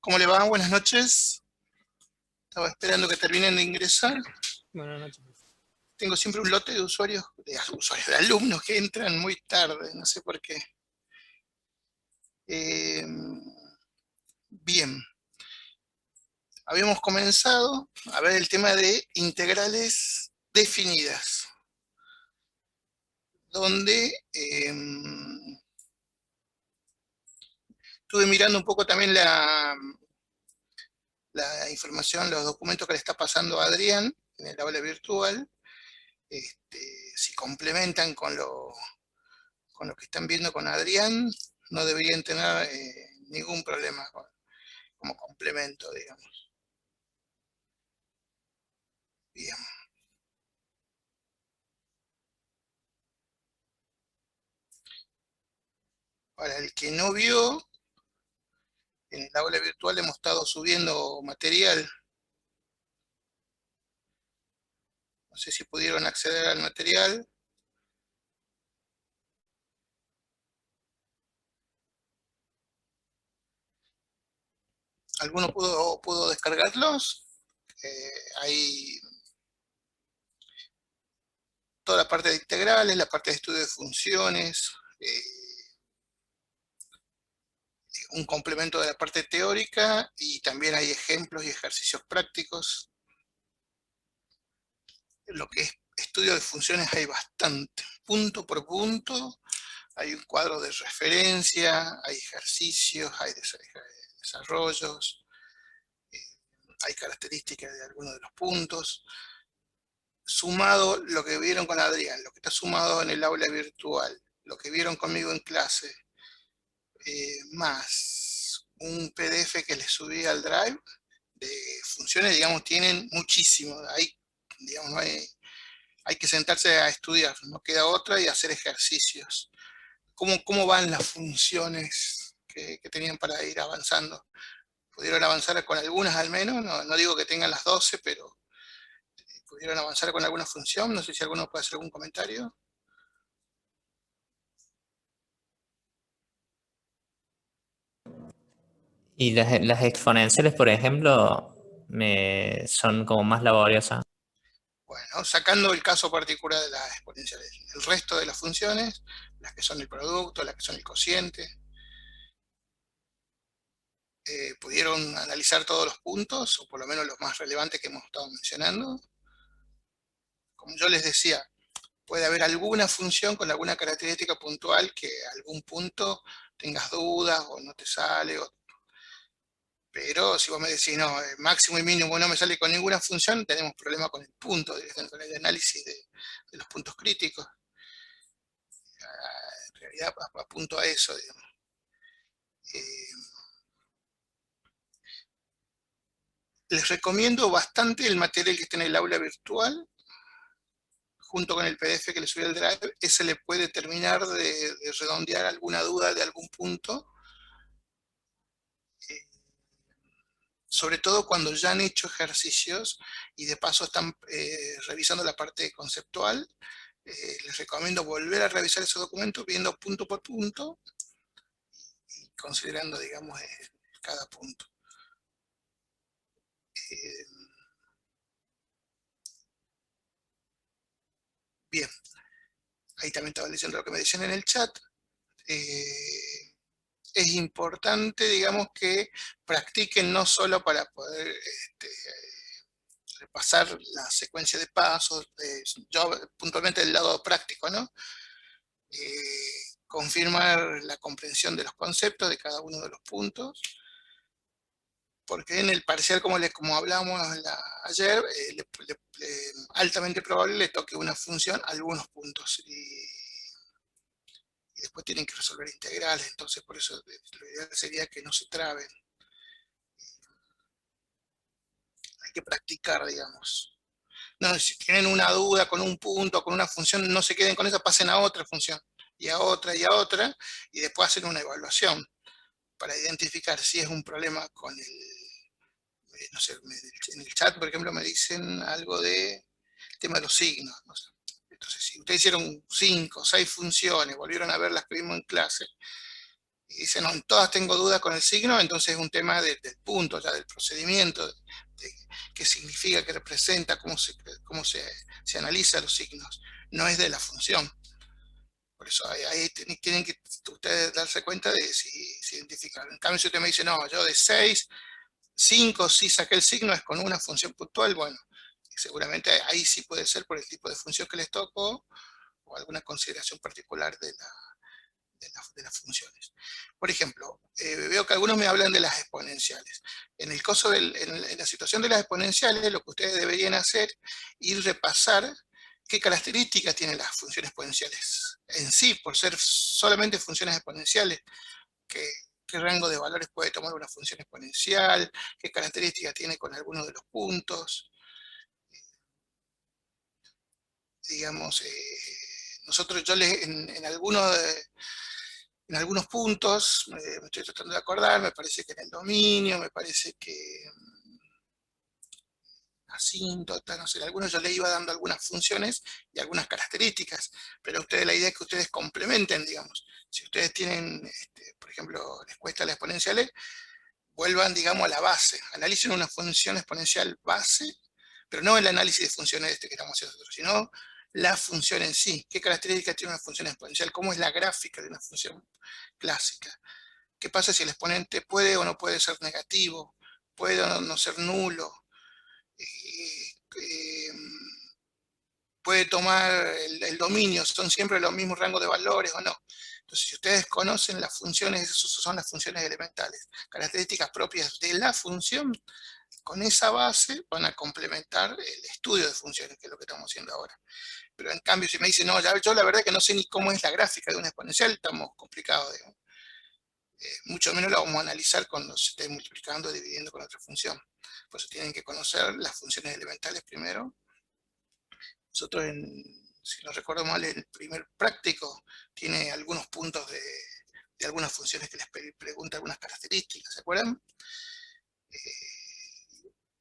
¿Cómo le va? Buenas noches. Estaba esperando que terminen de ingresar. Buenas noches. Tengo siempre un lote de de alumnos que entran muy tarde, no sé por qué. Eh, bien, habíamos comenzado a ver el tema de integrales definidas, donde estuve mirando un poco también la información, los documentos que le está pasando a Adrián en el aula virtual. Si complementan con lo que están viendo con Adrián, no deberían tener ningún problema como complemento, digamos. Bien. Para el que no vio, en el aula virtual hemos estado subiendo material. No sé si pudieron acceder al material. ¿Alguno pudo descargarlos? Hay toda la parte de integrales, la parte de estudio de funciones, un complemento de la parte teórica y también hay ejemplos y ejercicios prácticos. Lo que es estudio de funciones hay bastante, punto por punto, hay un cuadro de referencia, hay ejercicios, hay desarrollos, hay características de algunos de los puntos. Sumado lo que vieron con Adrián, lo que está sumado en el aula virtual, lo que vieron conmigo en clase, más un PDF que les subí al Drive de funciones, digamos, tienen muchísimo. Digamos, hay que sentarse a estudiar, no queda otra, y hacer ejercicios. ¿Cómo van las funciones que tenían para ir avanzando? ¿Pudieron avanzar con algunas al menos? No digo que tengan las 12, pero ¿pudieron avanzar con alguna función? No sé si alguno puede hacer algún comentario. Y las exponenciales, por ejemplo, son como más laboriosas. Bueno, sacando el caso particular de las exponenciales, el resto de las funciones, las que son el producto, las que son el cociente, pudieron analizar todos los puntos, o por lo menos los más relevantes que hemos estado mencionando. Como yo les decía, puede haber alguna función con alguna característica puntual que a algún punto tengas dudas o no te sale, pero si vos me decís, no, máximo y mínimo no me sale con ninguna función, tenemos problema con el punto, con el análisis de los puntos críticos. En realidad apunto a eso, digamos. Les recomiendo bastante el material que está en el aula virtual, junto con el PDF que le subí al Drive. Ese le puede terminar de redondear alguna duda de algún punto, sobre todo cuando ya han hecho ejercicios y de paso están revisando la parte conceptual. Les recomiendo volver a revisar ese documento viendo punto por punto y considerando, digamos, cada punto. Bien, ahí también estaba leyendo lo que me decían en el chat. Es importante, digamos, que practiquen no solo para poder repasar la secuencia de pasos, yo puntualmente del lado práctico, ¿no? Confirmar la comprensión de los conceptos de cada uno de los puntos, porque en el parcial, como hablábamos ayer, altamente probable le toque una función a algunos puntos, y después tienen que resolver integrales, entonces por eso lo ideal sería que no se traben. Hay que practicar, digamos. No, si tienen una duda con un punto, con una función, no se queden con esa, pasen a otra función, y a otra, y después hacen una evaluación para identificar si es un problema con no sé, en el chat, por ejemplo, me dicen algo de tema de los signos, no sé. Entonces, si ustedes hicieron 5 o 6 funciones, volvieron a ver las que vimos en clase, y dice, no, en todas tengo dudas con el signo, entonces es un tema del punto, ya del procedimiento, qué significa, qué representa, se analiza los signos, no es de la función. Por eso ahí tienen que ustedes darse cuenta de si identificar. En cambio, si usted me dice, no, yo de 6, 5 sí saqué el signo, es con una función puntual, bueno, seguramente ahí sí puede ser por el tipo de función que les tocó o alguna consideración particular de las funciones. Por ejemplo, veo que algunos me hablan de las exponenciales. En el caso en la situación de las exponenciales, lo que ustedes deberían hacer es repasar qué características tienen las funciones exponenciales en sí, por ser solamente funciones exponenciales, qué rango de valores puede tomar una función exponencial, qué características tiene con algunos de los puntos. Digamos, nosotros en algunos puntos, me estoy tratando de acordar, me parece que en el dominio, me parece que asíntota, no sé, en algunos yo le iba dando algunas funciones y algunas características, pero la idea es que ustedes complementen, digamos. Si ustedes tienen, por ejemplo, les cuesta las exponenciales, vuelvan, digamos, a la base, analicen una función exponencial base, pero no el análisis de funciones que estamos haciendo nosotros, sino la función en sí. ¿Qué características tiene una función exponencial? ¿Cómo es la gráfica de una función clásica? ¿Qué pasa si el exponente puede o no puede ser negativo? ¿Puede o no ser nulo? Eh, eh, ¿Puede tomar el dominio? ¿Son siempre los mismos rangos de valores o no? Entonces, si ustedes conocen las funciones, esas son las funciones elementales, características propias de la función, con esa base van a complementar el estudio de funciones, que es lo que estamos haciendo ahora. Pero en cambio, si me dicen, no, yo la verdad que no sé ni cómo es la gráfica de una exponencial, estamos complicados, digamos. Mucho menos lo vamos a analizar cuando se esté multiplicando o dividiendo con otra función. Por eso tienen que conocer las funciones elementales primero. Nosotros, si no recuerdo mal, el primer práctico tiene algunos puntos de algunas funciones que les pregunta algunas características, ¿se acuerdan?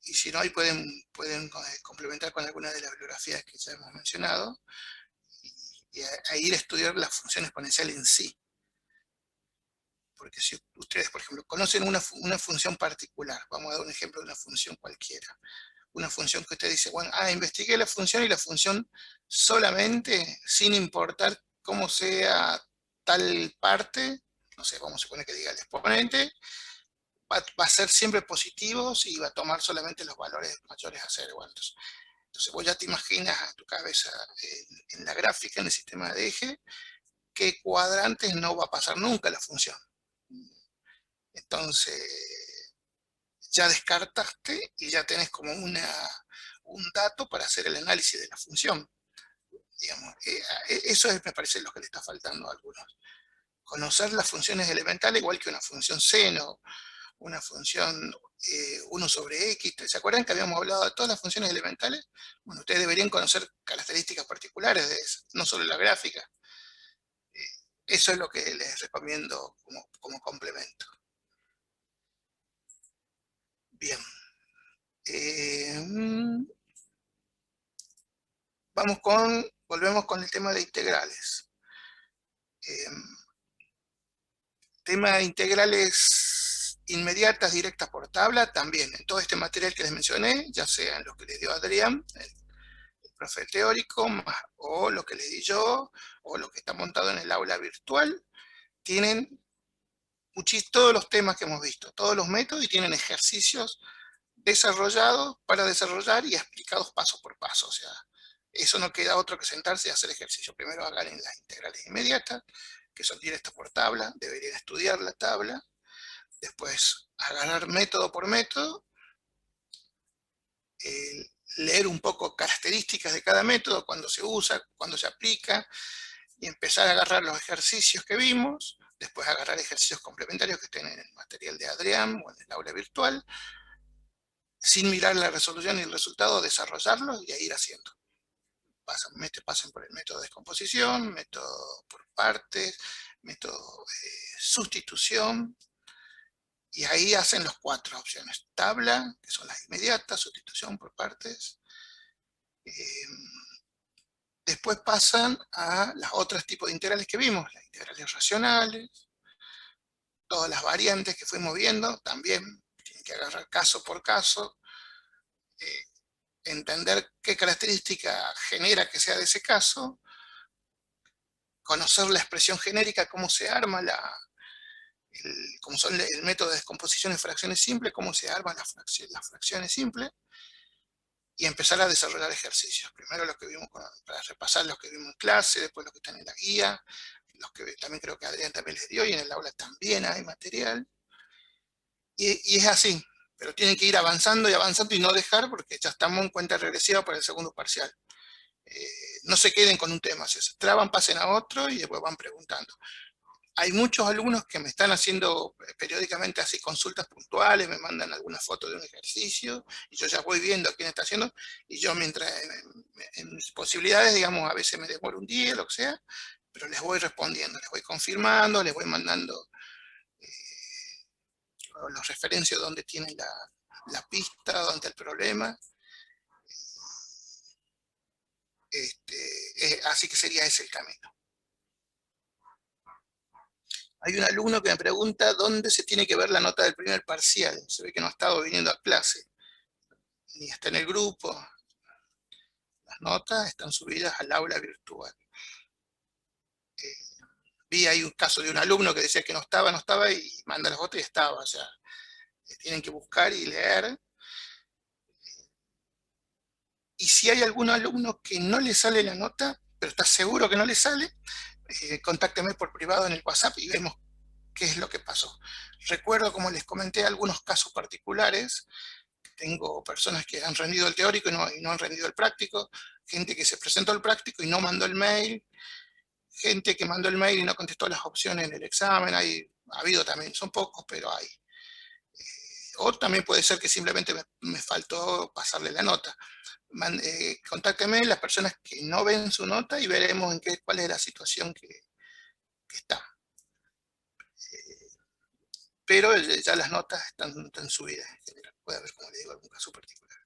Y si no, ahí pueden complementar con alguna de las bibliografías que ya hemos mencionado y a ir a estudiar la función exponencial en sí. Porque si ustedes, por ejemplo, conocen una función particular, vamos a dar un ejemplo de una función cualquiera, una función que usted dice, bueno, investigué la función y la función solamente, sin importar cómo sea tal parte, no sé, vamos a suponer que diga el exponente, va a ser siempre positivos y va a tomar solamente los valores mayores a 0 o altos. Entonces vos ya te imaginas a tu cabeza en la gráfica, en el sistema de eje, qué cuadrantes no va a pasar nunca la función. Entonces ya descartaste y ya tenés como un dato para hacer el análisis de la función. Digamos, eso me parece lo que le está faltando a algunos. Conocer las funciones elementales igual que una función seno, una función 1 sobre x. ¿Se acuerdan que habíamos hablado de todas las funciones elementales? Bueno, ustedes deberían conocer características particulares de eso, no solo la gráfica. Eso es lo que les recomiendo como complemento. Bien. Volvemos con el tema de integrales. Tema de integrales inmediatas, directas por tabla, también en todo este material que les mencioné, ya sea en lo que les dio Adrián, el profe teórico, o lo que les di yo, o lo que está montado en el aula virtual, tienen todos los temas que hemos visto, todos los métodos, y tienen ejercicios desarrollados para desarrollar y explicados paso por paso. O sea, eso no queda otro que sentarse y hacer ejercicio. Primero hagan en las integrales inmediatas, que son directas por tabla, deberían estudiar la tabla. Después agarrar método por método, leer un poco características de cada método, cuándo se usa, cuándo se aplica, y empezar a agarrar los ejercicios que vimos, después agarrar ejercicios complementarios que estén en el material de Adrián o en el aula virtual, sin mirar la resolución y el resultado, desarrollarlos y a ir haciendo. Pasen por el método de descomposición, método por partes, método sustitución, y ahí hacen las 4 opciones. Tabla, que son las inmediatas, sustitución por partes. Después pasan a los otros tipos de integrales que vimos, las integrales racionales, todas las variantes que fuimos viendo, también tienen que agarrar caso por caso, entender qué característica genera que sea de ese caso, conocer la expresión genérica, cómo se arma cómo son el método de descomposición en fracciones simples, cómo se arman las fracciones simples, y empezar a desarrollar ejercicios. Primero los que vimos, para repasar los que vimos en clase, después los que están en la guía, los que también creo que Adrián también les dio, y en el aula también hay material. Y es así, pero tienen que ir avanzando y avanzando y no dejar, porque ya estamos en cuenta regresiva para el segundo parcial. No se queden con un tema, si se traban, pasen a otro y después van preguntando. Hay muchos alumnos que me están haciendo periódicamente así consultas puntuales, me mandan alguna foto de un ejercicio, y yo ya voy viendo a quién está haciendo, y yo mientras en mis posibilidades, digamos, a veces me demoro un día, lo que sea, pero les voy respondiendo, les voy confirmando, les voy mandando los referencios donde tienen la pista, donde está el problema. Así que sería ese el camino. Hay un alumno que me pregunta dónde se tiene que ver la nota del primer parcial. Se ve que no ha estado viniendo a clase, ni está en el grupo. Las notas están subidas al aula virtual. Vi ahí un caso de un alumno que decía que no estaba, y manda las fotos y estaba. O sea, tienen que buscar y leer. Y si hay algún alumno que no le sale la nota, pero está seguro que no le sale, contácteme por privado en el WhatsApp y vemos qué es lo que pasó. Recuerdo, como les comenté, algunos casos particulares. Tengo personas que han rendido el teórico y no han rendido el práctico, gente que se presentó al práctico y no mandó el mail, gente que mandó el mail y no contestó las opciones en el examen. Ha habido también, son pocos, pero hay. O también puede ser que simplemente me faltó pasarle la nota. Contáctenme las personas que no ven su nota y veremos cuál es la situación que está. Pero ya las notas están subidas en general. Puede haber, como le digo, algún caso particular.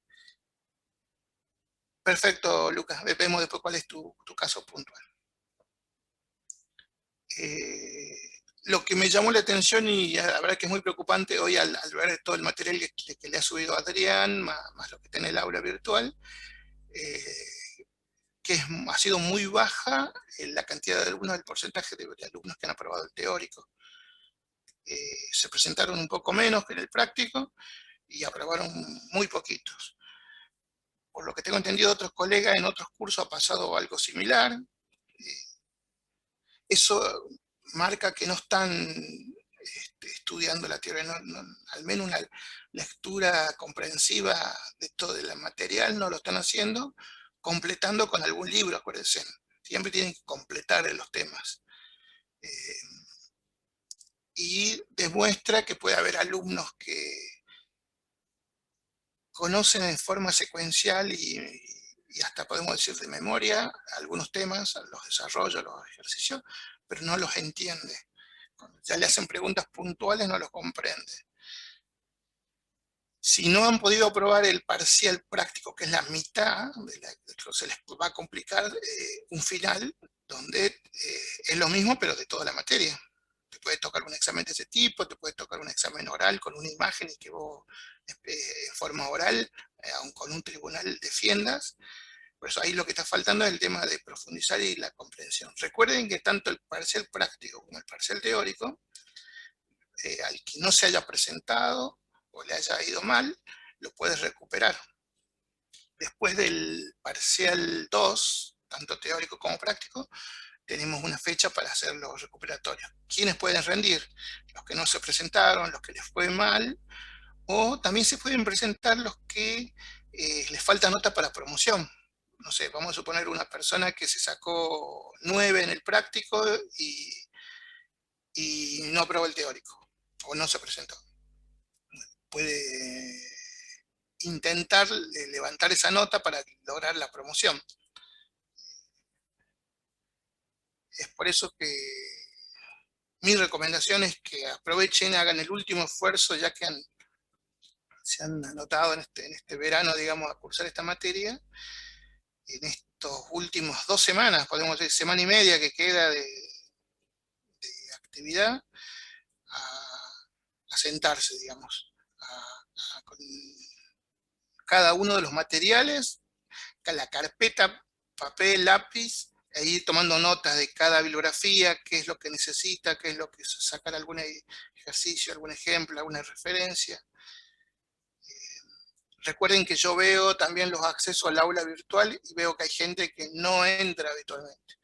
Perfecto, Lucas. Vemos después cuál es tu caso puntual. Lo que me llamó la atención, y la verdad que es muy preocupante hoy al ver todo el material que le ha subido Adrián, más lo que tiene el aula virtual, que ha sido muy baja la cantidad de alumnos, el porcentaje de alumnos que han aprobado el teórico. Se presentaron un poco menos que en el práctico y aprobaron muy poquitos. Por lo que tengo entendido, otros colegas en otros cursos ha pasado algo similar. Eso marca que no están estudiando la teoría, al menos una lectura comprensiva de todo el material no lo están haciendo, completando con algún libro, acuérdense. Siempre tienen que completar los temas. Y demuestra que puede haber alumnos que conocen en forma secuencial y hasta podemos decir de memoria algunos temas, los desarrollos, los ejercicios, pero no los entiende. Cuando ya le hacen preguntas puntuales no los comprende. Si no han podido aprobar el parcial práctico, que es la mitad, se les va a complicar un final donde es lo mismo pero de toda la materia. Te puede tocar un examen de ese tipo, te puede tocar un examen oral con una imagen y que vos en forma oral, aun con un tribunal, defiendas. Por eso ahí lo que está faltando es el tema de profundizar y la comprensión. Recuerden que tanto el parcial práctico como el parcial teórico, al que no se haya presentado o le haya ido mal, lo puedes recuperar. Después del parcial 2, tanto teórico como práctico, tenemos una fecha para hacer los recuperatorios. ¿Quiénes pueden rendir? Los que no se presentaron, los que les fue mal, o también se pueden presentar los que les falta nota para promoción. No sé, vamos a suponer una persona que se sacó 9 en el práctico y no aprobó el teórico, o no se presentó. Puede intentar levantar esa nota para lograr la promoción. Es por eso que mi recomendación es que aprovechen, hagan el último esfuerzo, ya que se han anotado en este verano, digamos, a cursar esta materia. En estos últimos 2 semanas, podemos decir semana y media que queda de actividad, a sentarse, digamos, con cada uno de los materiales, la carpeta, papel, lápiz, e ir tomando notas de cada bibliografía, qué es lo que necesita, qué es lo que sacar algún ejercicio, algún ejemplo, alguna referencia. Recuerden que yo veo también los accesos al aula virtual y veo que hay gente que no entra habitualmente.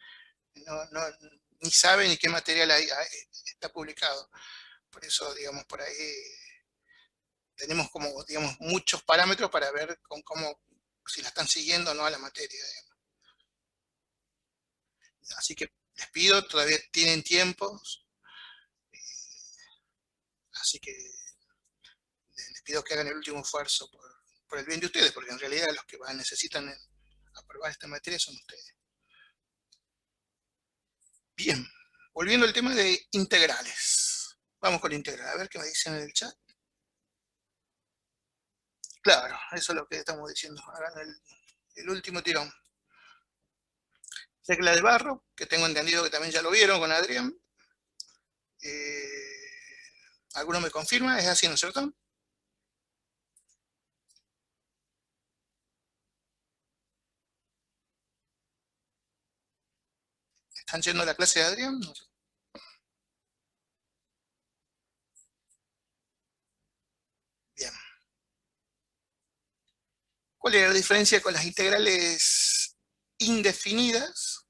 Ni sabe ni qué material está publicado. Por eso, digamos, por ahí tenemos como, digamos, muchos parámetros para ver si la están siguiendo o no a la materia, digamos. Así que les pido, todavía tienen tiempos, así que les pido que hagan el último esfuerzo por el bien de ustedes, porque en realidad los que necesitan aprobar esta materia son ustedes. Bien, volviendo al tema de integrales. Vamos con integrales, a ver qué me dicen en el chat. Claro, eso es lo que estamos diciendo, hagan el último tirón. Regla de barro, que tengo entendido que también ya lo vieron con Adrián. ¿Alguno me confirma? ¿Es así, no es cierto? ¿Están yendo a la clase de Adrián? No sé. Bien. ¿Cuál es la diferencia con las integrales indefinidas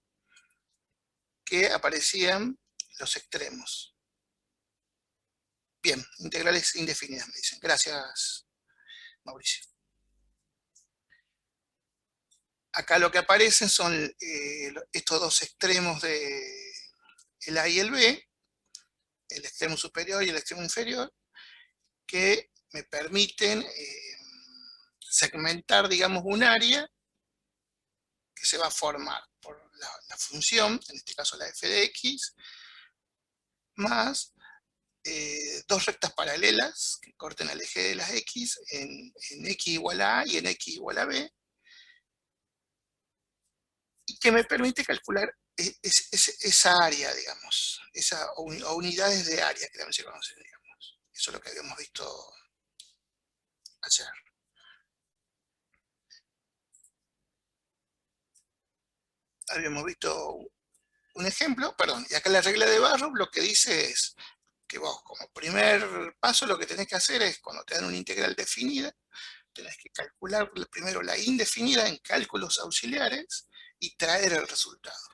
que aparecían los extremos? Bien, integrales indefinidas me dicen. Gracias, Mauricio. Acá lo que aparecen son estos dos extremos de el A y el B, el extremo superior y el extremo inferior, que me permiten segmentar, digamos, un área que se va a formar por la función, en este caso la f de x, más dos rectas paralelas que corten al eje de las x en x igual a A y en x igual a B, y que me permite calcular esa área, digamos, o unidades de área que también se conocen, digamos. Eso es lo que habíamos visto ayer. Habíamos visto un ejemplo, perdón, y acá la regla de Barrow lo que dice es que vos como primer paso lo que tenés que hacer es, cuando te dan una integral definida, tenés que calcular primero la indefinida en cálculos auxiliares y traer el resultado.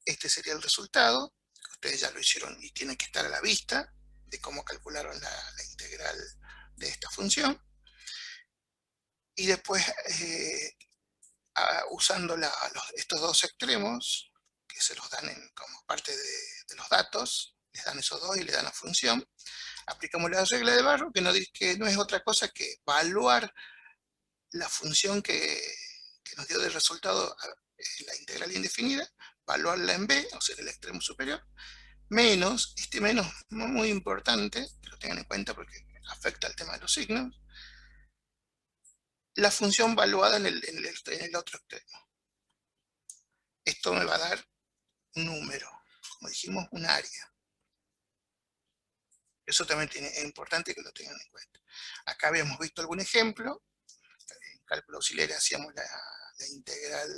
Este sería el resultado. Ustedes ya lo hicieron y tienen que estar a la vista de cómo calcularon la integral de esta función. Y después, usando estos dos extremos, que se los dan como parte de los datos, les dan esos dos y le dan la función, aplicamos la regla de Barrow, que no es otra cosa que evaluar la función que nos dio de resultado la integral indefinida, evaluarla en b, o sea, el extremo superior, menos, este menos muy importante, que lo tengan en cuenta porque afecta al tema de los signos, la función evaluada en el otro extremo. Esto me va a dar un número, como dijimos, un área. Eso también es importante que lo tengan en cuenta. Acá habíamos visto algún ejemplo. En cálculo auxiliar hacíamos la integral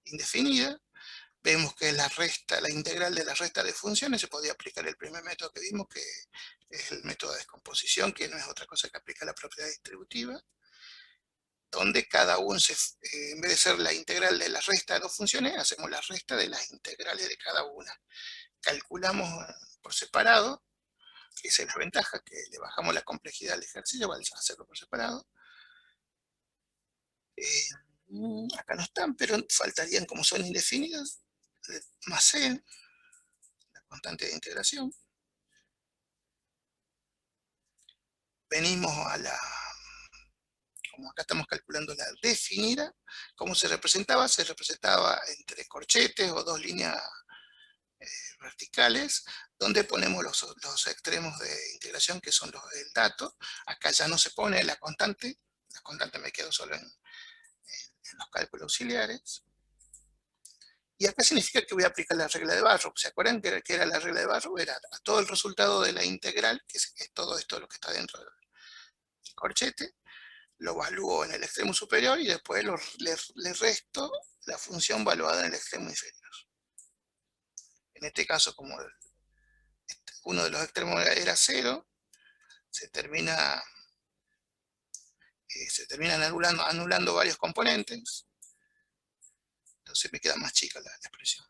indefinida. Vemos que la integral de la resta de funciones se podía aplicar el primer método que vimos, que es el método de descomposición, que no es otra cosa que aplica la propiedad distributiva, donde cada uno, en vez de ser la integral de la resta de dos funciones, hacemos la resta de las integrales de cada una. Calculamos por separado, que esa es la ventaja, que le bajamos la complejidad al ejercicio al hacerlo por separado. Acá no están, pero faltarían, como son indefinidas, más c, la constante de integración. Venimos como acá estamos calculando la definida, ¿cómo se representaba? Se representaba entre corchetes o dos líneas verticales, donde ponemos los extremos de integración, que son el dato. Acá ya no se pone la constante me quedo solo en los cálculos auxiliares. Y acá significa que voy a aplicar la regla de Barrow. ¿Se acuerdan que era la regla de Barrow? Era a todo el resultado de la integral, que es todo esto lo que está dentro del corchete, lo evalúo en el extremo superior y después le resto la función valuada en el extremo inferior. En este caso, como uno de los extremos era 0, se terminan anulando varios componentes, entonces me queda más chica la expresión.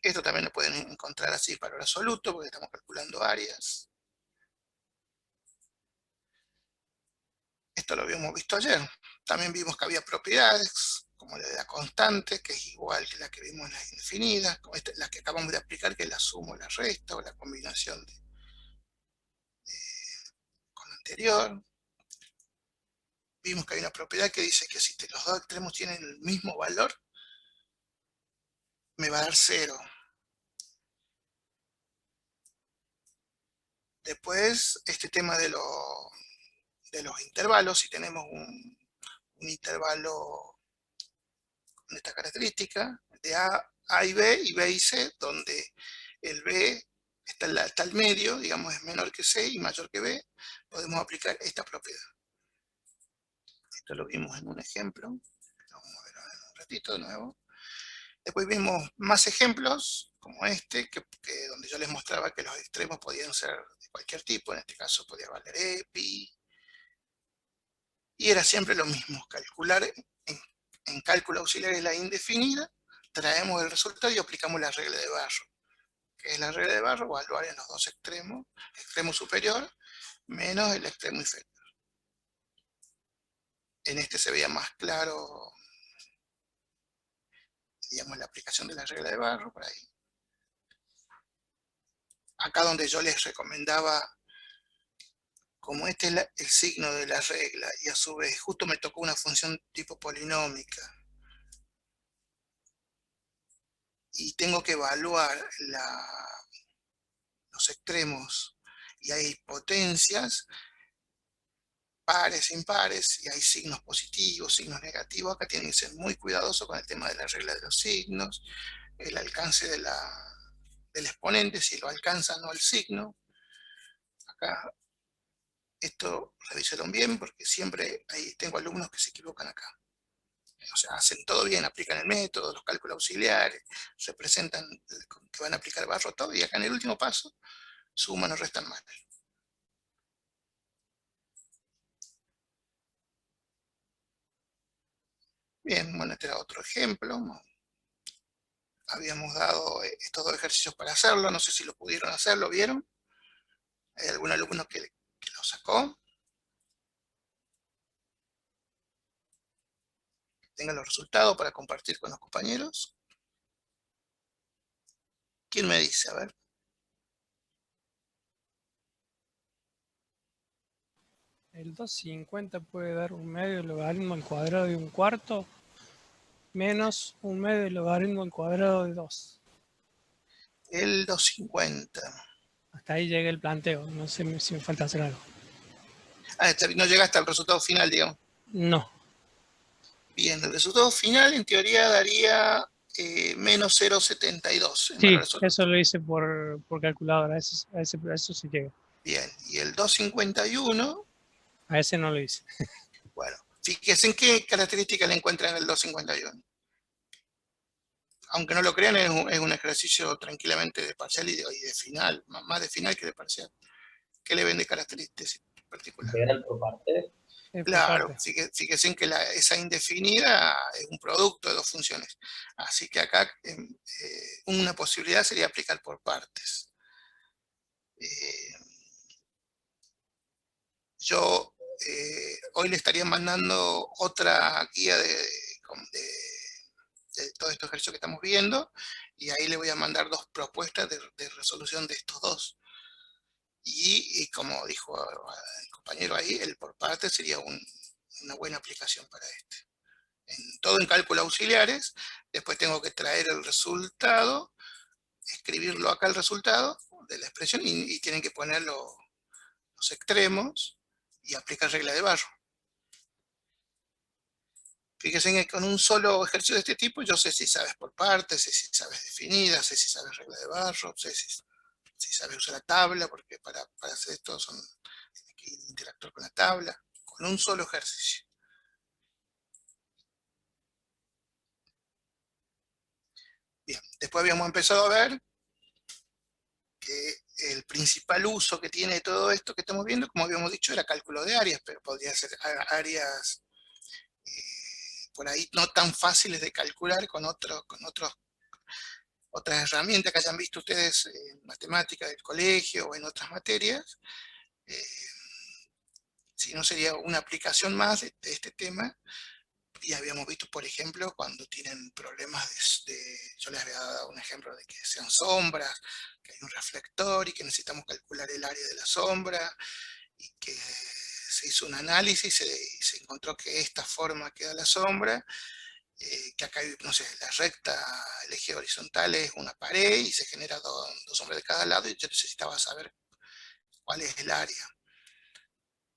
Esto también lo pueden encontrar así para el absoluto, porque estamos calculando áreas. Esto lo habíamos visto ayer. También vimos que había propiedades, como la de la constante, que es igual que la que vimos en las indefinidas, como la que acabamos de aplicar, que es la suma o la resta, o la combinación con la anterior. Vimos que hay una propiedad que dice que si los dos extremos tienen el mismo valor, me va a dar 0. Después, este tema de los intervalos, si tenemos un intervalo con esta característica, de A y B y C, donde el B está al medio, digamos es menor que C y mayor que B, podemos aplicar esta propiedad. Esto lo vimos en un ejemplo, lo vamos a ver ahora en un ratito de nuevo. Después vimos más ejemplos, como este, donde yo les mostraba que los extremos podían ser de cualquier tipo, en este caso podía valer EPI, y era siempre lo mismo, calcular en cálculo auxiliar es la indefinida, traemos el resultado y aplicamos la regla de Barrow, que es la regla de Barrow, evaluar en los dos extremos, extremo superior menos el extremo inferior. En este se veía más claro, digamos, la aplicación de la regla de Barrow, por ahí. Acá donde yo les recomendaba, como este es el signo de la regla, y a su vez justo me tocó una función tipo polinómica, y tengo que evaluar los extremos, y hay potencias, pares, impares, y hay signos positivos, signos negativos. Acá tienen que ser muy cuidadosos con el tema de la regla de los signos, el alcance del exponente, si lo alcanza o no el signo. Acá esto revisaron bien, porque siempre tengo alumnos que se equivocan acá. O sea, hacen todo bien, aplican el método, los cálculos auxiliares, representan que van a aplicar Barrow todo, y acá en el último paso suman o restan mal. Bien, bueno, este era otro ejemplo. Habíamos dado estos dos ejercicios para hacerlo, no sé si lo pudieron hacer, ¿lo vieron? ¿Hay algún alumno que lo sacó? Tengan los resultados para compartir con los compañeros. ¿Quién me dice? A ver. El 250 puede dar un medio del logaritmo al cuadrado de un cuarto menos un medio del logaritmo al cuadrado de 2. El 250. Hasta ahí llega el planteo, no sé si me falta hacer algo. No llega hasta el resultado final, digamos. No. Bien, el resultado final en teoría daría menos 0,72. Sí, eso lo hice por calculadora, eso sí llega. Bien, y el 251. A ese no lo hice. Bueno, fíjense en qué característica le encuentran en el 251. Aunque no lo crean, es un ejercicio tranquilamente de parcial y de final, más de final que de parcial. ¿Qué le ven de características particulares? Integral por parte. Claro, fíjense en que esa indefinida es un producto de dos funciones. Así que acá una posibilidad sería aplicar por partes. Yo hoy le estaría mandando otra guía de todos estos ejercicios que estamos viendo, y ahí le voy a mandar dos propuestas de resolución de estos dos. Y como dijo el compañero ahí, el por parte sería una buena aplicación para este. Todo en cálculos auxiliares, después tengo que traer el resultado, escribirlo acá el resultado de la expresión, y tienen que poner los extremos, y aplica regla de barro. Fíjense que con un solo ejercicio de este tipo, yo sé si sabes por partes, sé si sabes definidas, sé si sabes regla de barro, sé si sabes usar la tabla, porque para hacer esto tienes que interactuar con la tabla, con un solo ejercicio. Bien, después habíamos empezado a ver que el principal uso que tiene todo esto que estamos viendo, como habíamos dicho, era cálculo de áreas, pero podría ser áreas por ahí no tan fáciles de calcular con otras herramientas que hayan visto ustedes en matemáticas del colegio o en otras materias. Si no, sería una aplicación más de este tema. Y habíamos visto, por ejemplo, cuando tienen problemas yo les había dado un ejemplo de que sean sombras, que hay un reflector y que necesitamos calcular el área de la sombra, y que se hizo un análisis y se encontró que esta forma que da la sombra, que acá hay, no sé, la recta, el eje horizontal es una pared y se genera dos sombras de cada lado, y yo necesitaba saber cuál es el área.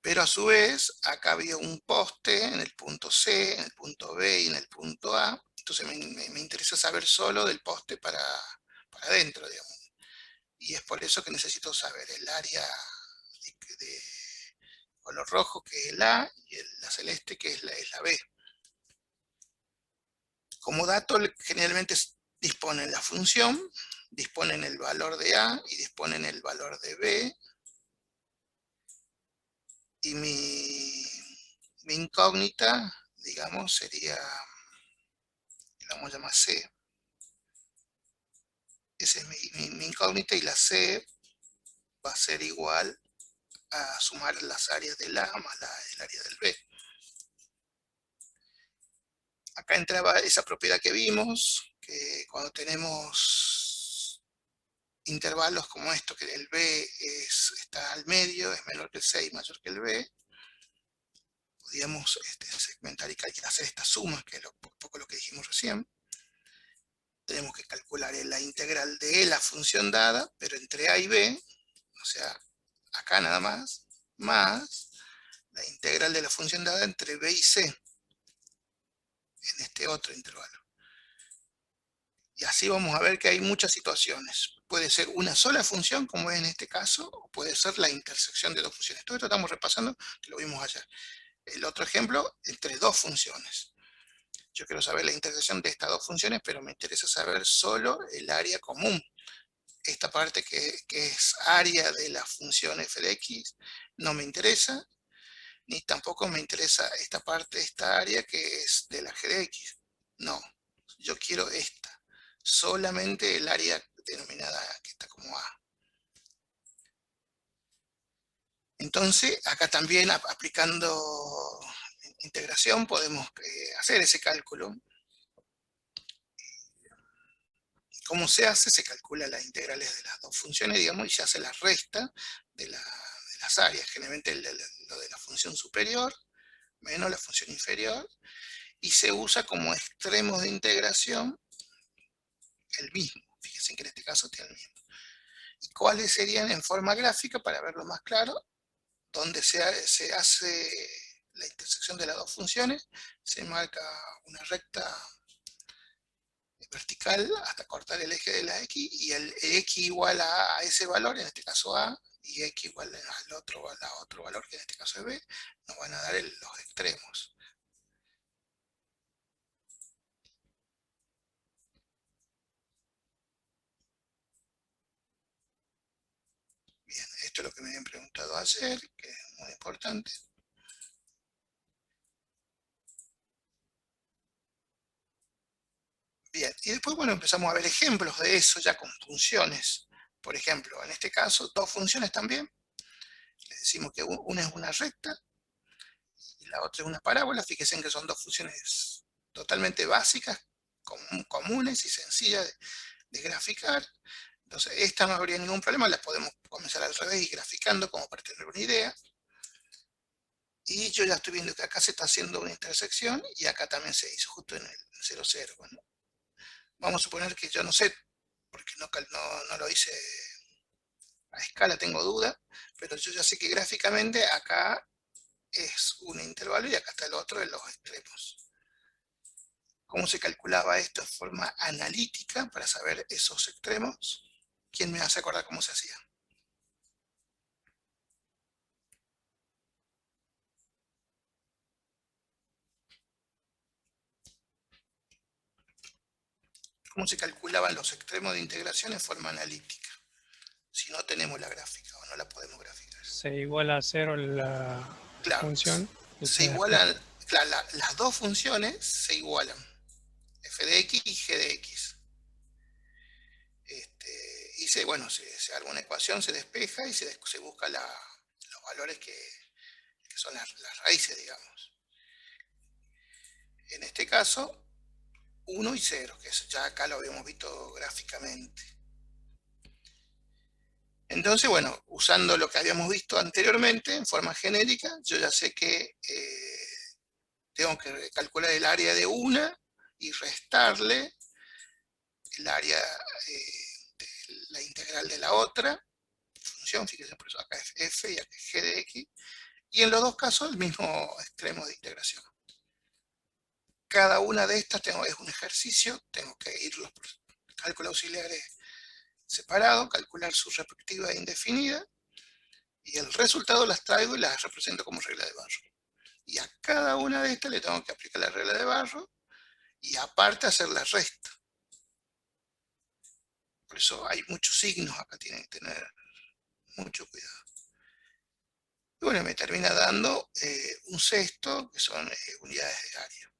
Pero a su vez, acá había un poste en el punto C, en el punto B y en el punto A. Entonces me interesa saber solo del poste para adentro, digamos. Y es por eso que necesito saber el área de color rojo, que es el A, y la celeste, que es la B. Como dato, generalmente disponen la función, disponen el valor de A y disponen el valor de B. Y mi incógnita, digamos, sería, la vamos a llamar C. Esa es mi incógnita, y la C va a ser igual a sumar las áreas del A más el área del B. Acá entraba esa propiedad que vimos, que cuando tenemos intervalos como esto, que el B está al medio, es menor que el C y mayor que el B, podríamos segmentar y hacer estas sumas, que es un poco lo que dijimos recién. Tenemos que calcular la integral de la función dada, pero entre A y B, o sea, acá nada más la integral de la función dada entre B y C, en este otro intervalo. Y así vamos a ver que hay muchas situaciones. Puede ser una sola función, como es en este caso, o puede ser la intersección de dos funciones. Todo esto estamos repasando, que lo vimos ayer. El otro ejemplo, entre dos funciones. Yo quiero saber la intersección de estas dos funciones, pero me interesa saber solo el área común. Esta parte que es área de la función f de x no me interesa, ni tampoco me interesa esta parte, esta área que es de la g de x. No, yo quiero esta, solamente el área denominada que está como A. Entonces, acá también aplicando integración podemos hacer ese cálculo. ¿Cómo se hace? Se calcula las integrales de las dos funciones, digamos, y se hace la resta de las áreas. Generalmente lo de la función superior menos la función inferior, y se usa como extremos de integración el mismo. Fíjense que en este caso tiene el mismo. ¿Y cuáles serían en forma gráfica, para verlo más claro? Donde se hace la intersección de las dos funciones, se marca una recta vertical hasta cortar el eje de la x, y el x igual a ese valor, en este caso A, y x igual al otro valor, que en este caso es B, nos van a dar los extremos. Bien, esto es lo que me habían preguntado ayer, que es muy importante. Bien, y después, bueno, empezamos a ver ejemplos de eso ya con funciones. Por ejemplo, en este caso, dos funciones también. Le decimos que una es una recta y la otra es una parábola. Fíjense que son dos funciones totalmente básicas, comunes y sencillas de graficar. Entonces, esta no habría ningún problema, las podemos comenzar al revés y graficando como para tener una idea. Y yo ya estoy viendo que acá se está haciendo una intersección y acá también se hizo justo en el 0, 0. Bueno, vamos a suponer que yo no sé, porque no lo hice a escala, tengo duda, pero yo ya sé que gráficamente acá es un intervalo y acá está el otro de los extremos. ¿Cómo se calculaba esto de forma analítica para saber esos extremos? ¿Quién me hace acordar cómo se hacía? ¿Cómo se calculaban los extremos de integración en forma analítica? Si no tenemos la gráfica o no la podemos graficar. Se iguala a 0 la Claro, función. Y se igualan, claro, las dos funciones se igualan. F de x y g de x. Y bueno, se arma una ecuación, se despeja y se busca los valores que son las raíces, digamos. En este caso, 1 y 0, que eso ya acá lo habíamos visto gráficamente. Entonces, bueno, usando lo que habíamos visto anteriormente, en forma genérica, yo ya sé que tengo que calcular el área de una y restarle el área de la integral de la otra función, fíjense, por eso acá es f y acá es g de x, y en los dos casos el mismo extremo de integración. Cada una de estas es un ejercicio, tengo que ir los cálculos auxiliares separados, calcular su respectiva indefinida, y el resultado las traigo y las represento como regla de Barrow. Y a cada una de estas le tengo que aplicar la regla de Barrow, y aparte hacer la resta. Por eso hay muchos signos acá, tienen que tener mucho cuidado. Y bueno, me termina dando un sexto, que son unidades de área.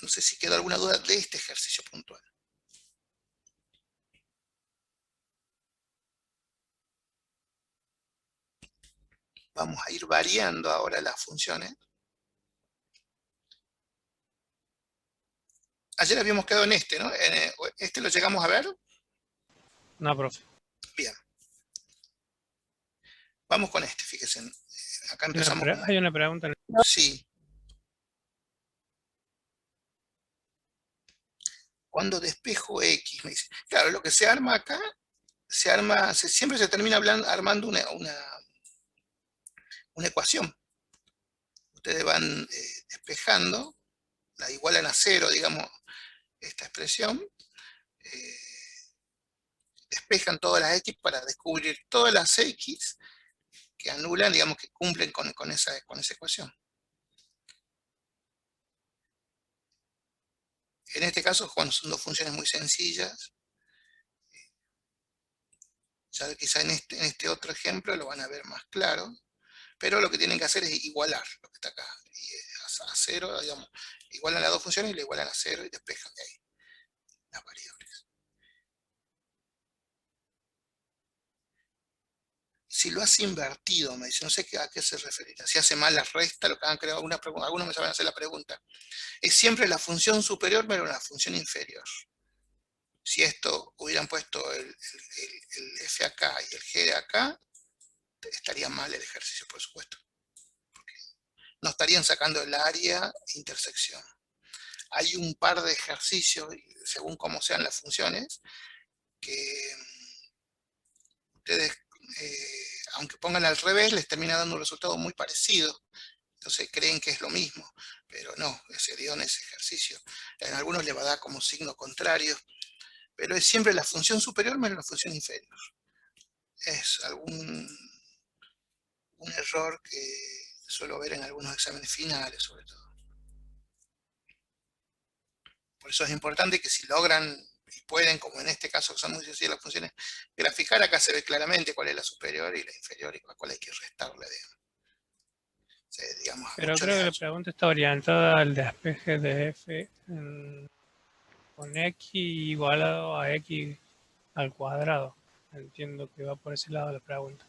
No sé si queda alguna duda de este ejercicio puntual. Vamos a ir variando ahora las funciones. Ayer habíamos quedado en este, ¿no? ¿Este lo llegamos a ver? No, profe. Bien. Vamos con este, fíjense. Acá empezamos. Hay una pregunta. Sí. Cuando despejo X, me dice. Claro, lo que se arma acá, siempre se termina armando una ecuación. Ustedes van despejando, la igualan a 0, digamos, esta expresión. Despejan todas las X para descubrir todas las X que anulan, digamos, que cumplen con esa ecuación. En este caso, cuando son dos funciones muy sencillas, ya quizá en este otro ejemplo lo van a ver más claro, pero lo que tienen que hacer es igualar lo que está acá, y a 0, digamos, igualan las dos funciones y le igualan a 0 y despejan de ahí las variables. Si lo hace invertido, me dice, no sé a qué se referirá, si hace mal la resta, lo que han creado algunos me saben hacer la pregunta. Es siempre la función superior menos la función inferior. Si esto hubieran puesto el f acá y el g de acá, estaría mal el ejercicio, por supuesto. Porque no estarían sacando el área intersección. Hay un par de ejercicios, según cómo sean las funciones, que ustedes, aunque pongan al revés, les termina dando un resultado muy parecido. Entonces creen que es lo mismo, pero no, se dio en ese ejercicio. En algunos le va a dar como signo contrario, pero es siempre la función superior menos la función inferior. Es un error que suelo ver en algunos exámenes finales, sobre todo. Por eso es importante que si logran y pueden, como en este caso que son muy sencillas las funciones, graficar, acá se ve claramente cuál es la superior y la inferior y cuál hay que restarle, digamos. Pero creo que la pregunta está orientada al despeje de f con x igualado a x al cuadrado. Entiendo que va por ese lado la pregunta.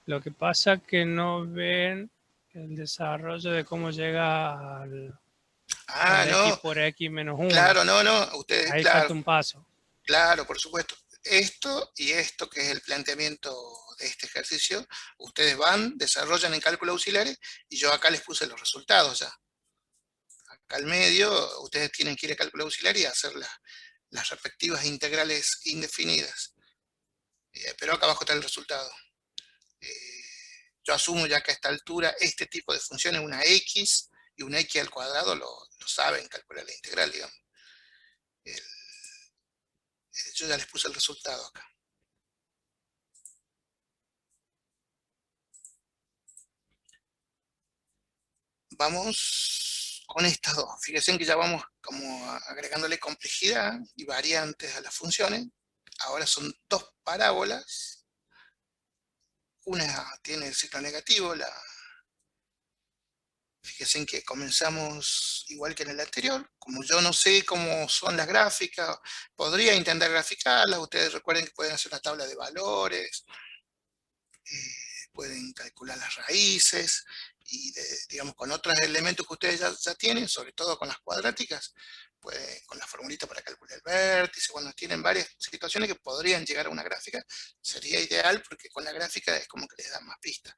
Lo que pasa es que no ven el desarrollo de cómo llega al no. x por x menos 1. Claro, no. Ustedes, ahí claro, falta un paso. Claro, por supuesto. Esto y esto, que es el planteamiento de este ejercicio, ustedes van, desarrollan en cálculos auxiliares y yo acá les puse los resultados ya. Acá al medio, ustedes tienen que ir a cálculo auxiliar y hacer las respectivas integrales indefinidas. Pero acá abajo está el resultado. Yo asumo ya que a esta altura este tipo de funciones, una x y una x al cuadrado, lo saben calcular la integral, digamos. Yo ya les puse el resultado acá. Vamos con estas dos. Fíjense que ya vamos como agregándole complejidad y variantes a las funciones. Ahora son dos parábolas. Una tiene el ciclo negativo. Fíjense que comenzamos igual que en el anterior. Como yo no sé cómo son las gráficas, podría intentar graficarlas. Ustedes recuerden que pueden hacer una tabla de valores. Pueden calcular las raíces y digamos con otros elementos que ustedes ya tienen, sobre todo con las cuadráticas, pues, con la formulita para calcular el vértice. Bueno, tienen varias situaciones que podrían llegar a una gráfica. Sería ideal porque con la gráfica es como que les dan más pistas.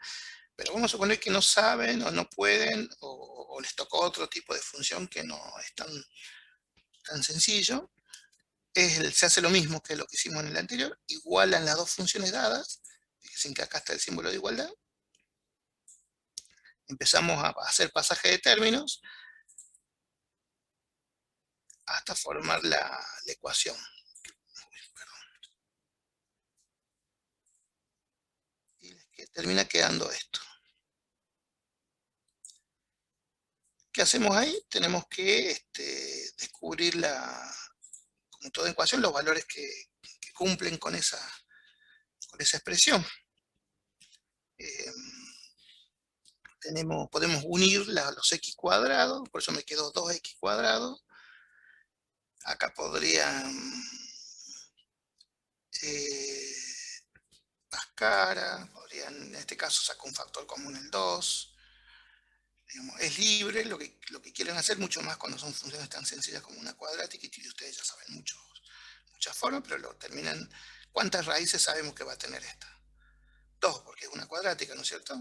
Pero vamos a suponer que no saben o no pueden o les tocó otro tipo de función que no es tan sencillo. Se hace lo mismo que lo que hicimos en el anterior, igualan las dos funciones dadas. Fíjense que acá está el símbolo de igualdad. Empezamos a hacer pasaje de términos hasta formar la ecuación. Y termina quedando esto. ¿Qué hacemos ahí? Tenemos que descubrir, como toda ecuación, los valores que cumplen con esa expresión. Podemos unir los x cuadrados, por eso me quedó 2x cuadrado. Acá podrían las caras, podrían, en este caso sacar un factor común el 2. Digamos, es libre lo que quieren hacer, mucho más cuando son funciones tan sencillas como una cuadrática, y ustedes ya saben muchas formas, pero lo terminan. ¿Cuántas raíces sabemos que va a tener esta? 2, porque es una cuadrática, ¿no es cierto?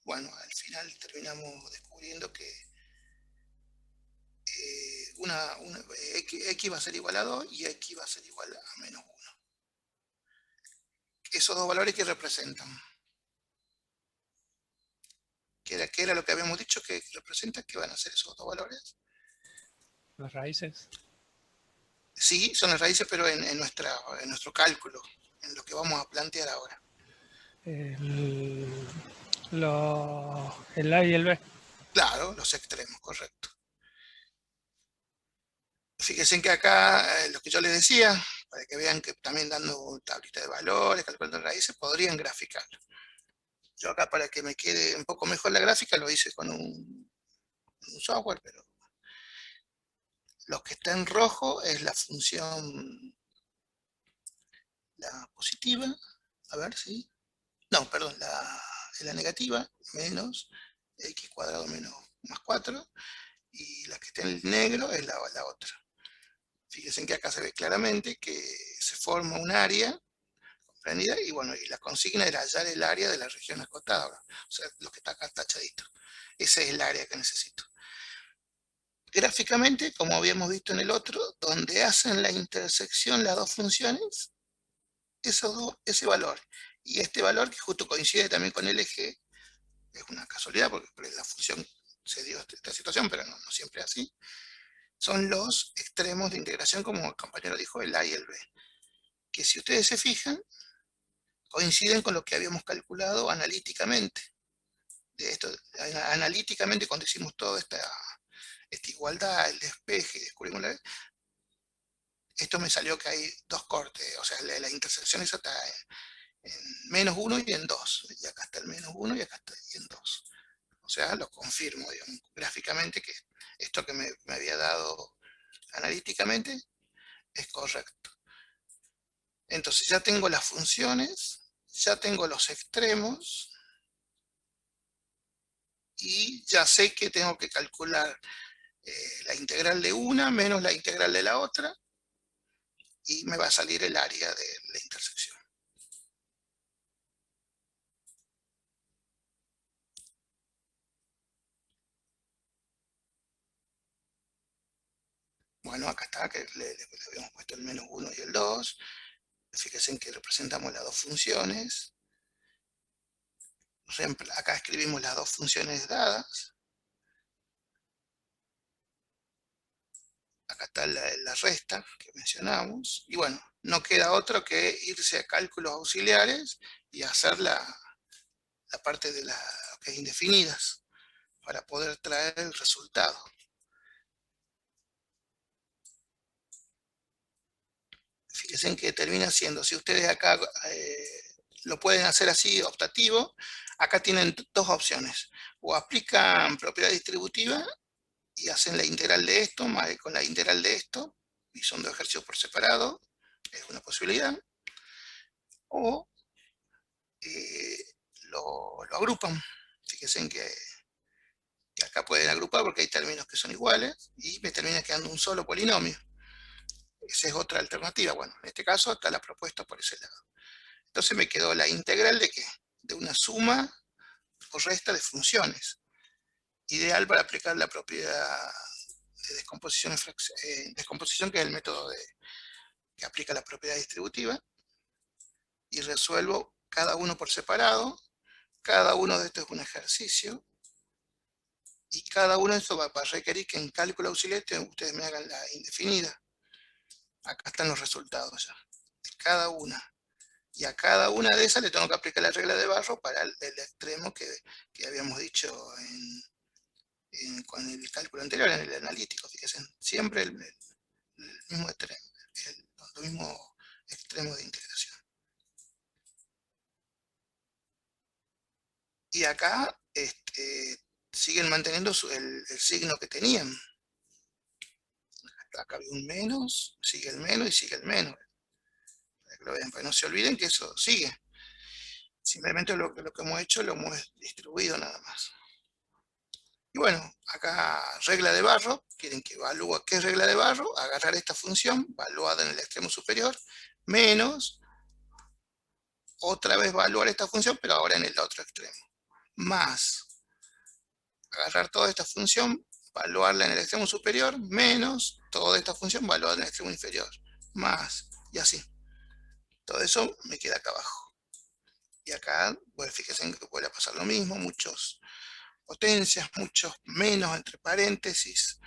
Bueno, al final terminamos descubriendo que x va a ser igual a 2 y x va a ser igual a menos 1. Esos dos valores que representan. ¿Qué era lo que habíamos dicho que representa? ¿Qué van a ser esos dos valores? Las raíces. Sí, son las raíces, pero en nuestro cálculo, en lo que vamos a plantear ahora. El A y el B. Claro, los extremos, correcto. Fíjense que acá, lo que yo les decía, para que vean que también dando tablita de valores, calculando raíces, podrían graficarlo. Yo acá, para que me quede un poco mejor la gráfica, lo hice con un software, pero lo que está en rojo es la función, la positiva, a ver si, no, perdón, la negativa, menos x cuadrado menos más 4, y la que está en negro es la otra. Fíjense que acá se ve claramente que se forma un área comprendida, y bueno, y la consigna era hallar el área de la región acotada, o sea, lo que está acá tachadito. Ese es el área que necesito. Gráficamente, como habíamos visto en el otro, donde hacen la intersección las dos funciones, ese valor y este valor, que justo coincide también con el eje, es una casualidad porque la función se dio esta situación, pero no siempre es así, son los extremos de integración, como el compañero dijo, el A y el B, que si ustedes se fijan, coinciden con lo que habíamos calculado analíticamente. Analíticamente, cuando hicimos toda esta igualdad, el despeje, descubrimos esto me salió que hay dos cortes, o sea, la intersección esa está en menos 1 y en 2, y acá está el menos 1 y acá está en 2. O sea, lo confirmo, digamos, gráficamente, que esto que me había dado analíticamente es correcto. Entonces ya tengo las funciones, ya tengo los extremos, y ya sé que tengo que calcular la integral de una menos la integral de la otra, y me va a salir el área de la intersección. Bueno, acá está, que le habíamos puesto el -1 y el 2. Fíjense en que representamos las dos funciones. Acá escribimos las dos funciones dadas. Acá está la resta que mencionamos. Y bueno, no queda otro que irse a cálculos auxiliares y hacer la parte de las indefinidas para poder traer el resultado. Fíjense que termina siendo, si ustedes acá lo pueden hacer así, optativo, acá tienen dos opciones. O aplican propiedad distributiva y hacen la integral de esto, más con la integral de esto, y son dos ejercicios por separado, es una posibilidad. O lo agrupan. Fíjense que acá pueden agrupar porque hay términos que son iguales y me termina quedando un solo polinomio. Esa es otra alternativa. Bueno, en este caso está la propuesta por ese lado. Entonces me quedó la integral de ¿qué? De una suma o resta de funciones. Ideal para aplicar la propiedad de descomposición, descomposición, que es el método que aplica la propiedad distributiva. Y resuelvo cada uno por separado. Cada uno de estos es un ejercicio. Y cada uno de estos va a requerir que en cálculo auxiliar ustedes me hagan la indefinida. Acá están los resultados ya, de cada una. Y a cada una de esas le tengo que aplicar la regla de Barrow para el extremo que habíamos dicho con el cálculo anterior, en el analítico. Fíjense, siempre el mismo extremo, los mismos extremos de integración. Y acá siguen manteniendo el signo que tenían. Acá había un menos, sigue el menos y sigue el menos. Para que lo vean, para que no se olviden que eso sigue. Simplemente lo que hemos hecho lo hemos distribuido nada más. Y bueno, acá regla de Barrow, quieren que evalúe qué es regla de Barrow, agarrar esta función, valuada en el extremo superior, menos, otra vez evaluar esta función, pero ahora en el otro extremo, más, agarrar toda esta función, valuarla en el extremo superior, menos, toda esta función, valuada en el extremo inferior, más, y así. Todo eso me queda acá abajo. Y acá, pues fíjense que puede pasar lo mismo, muchos potencias, muchos menos entre paréntesis.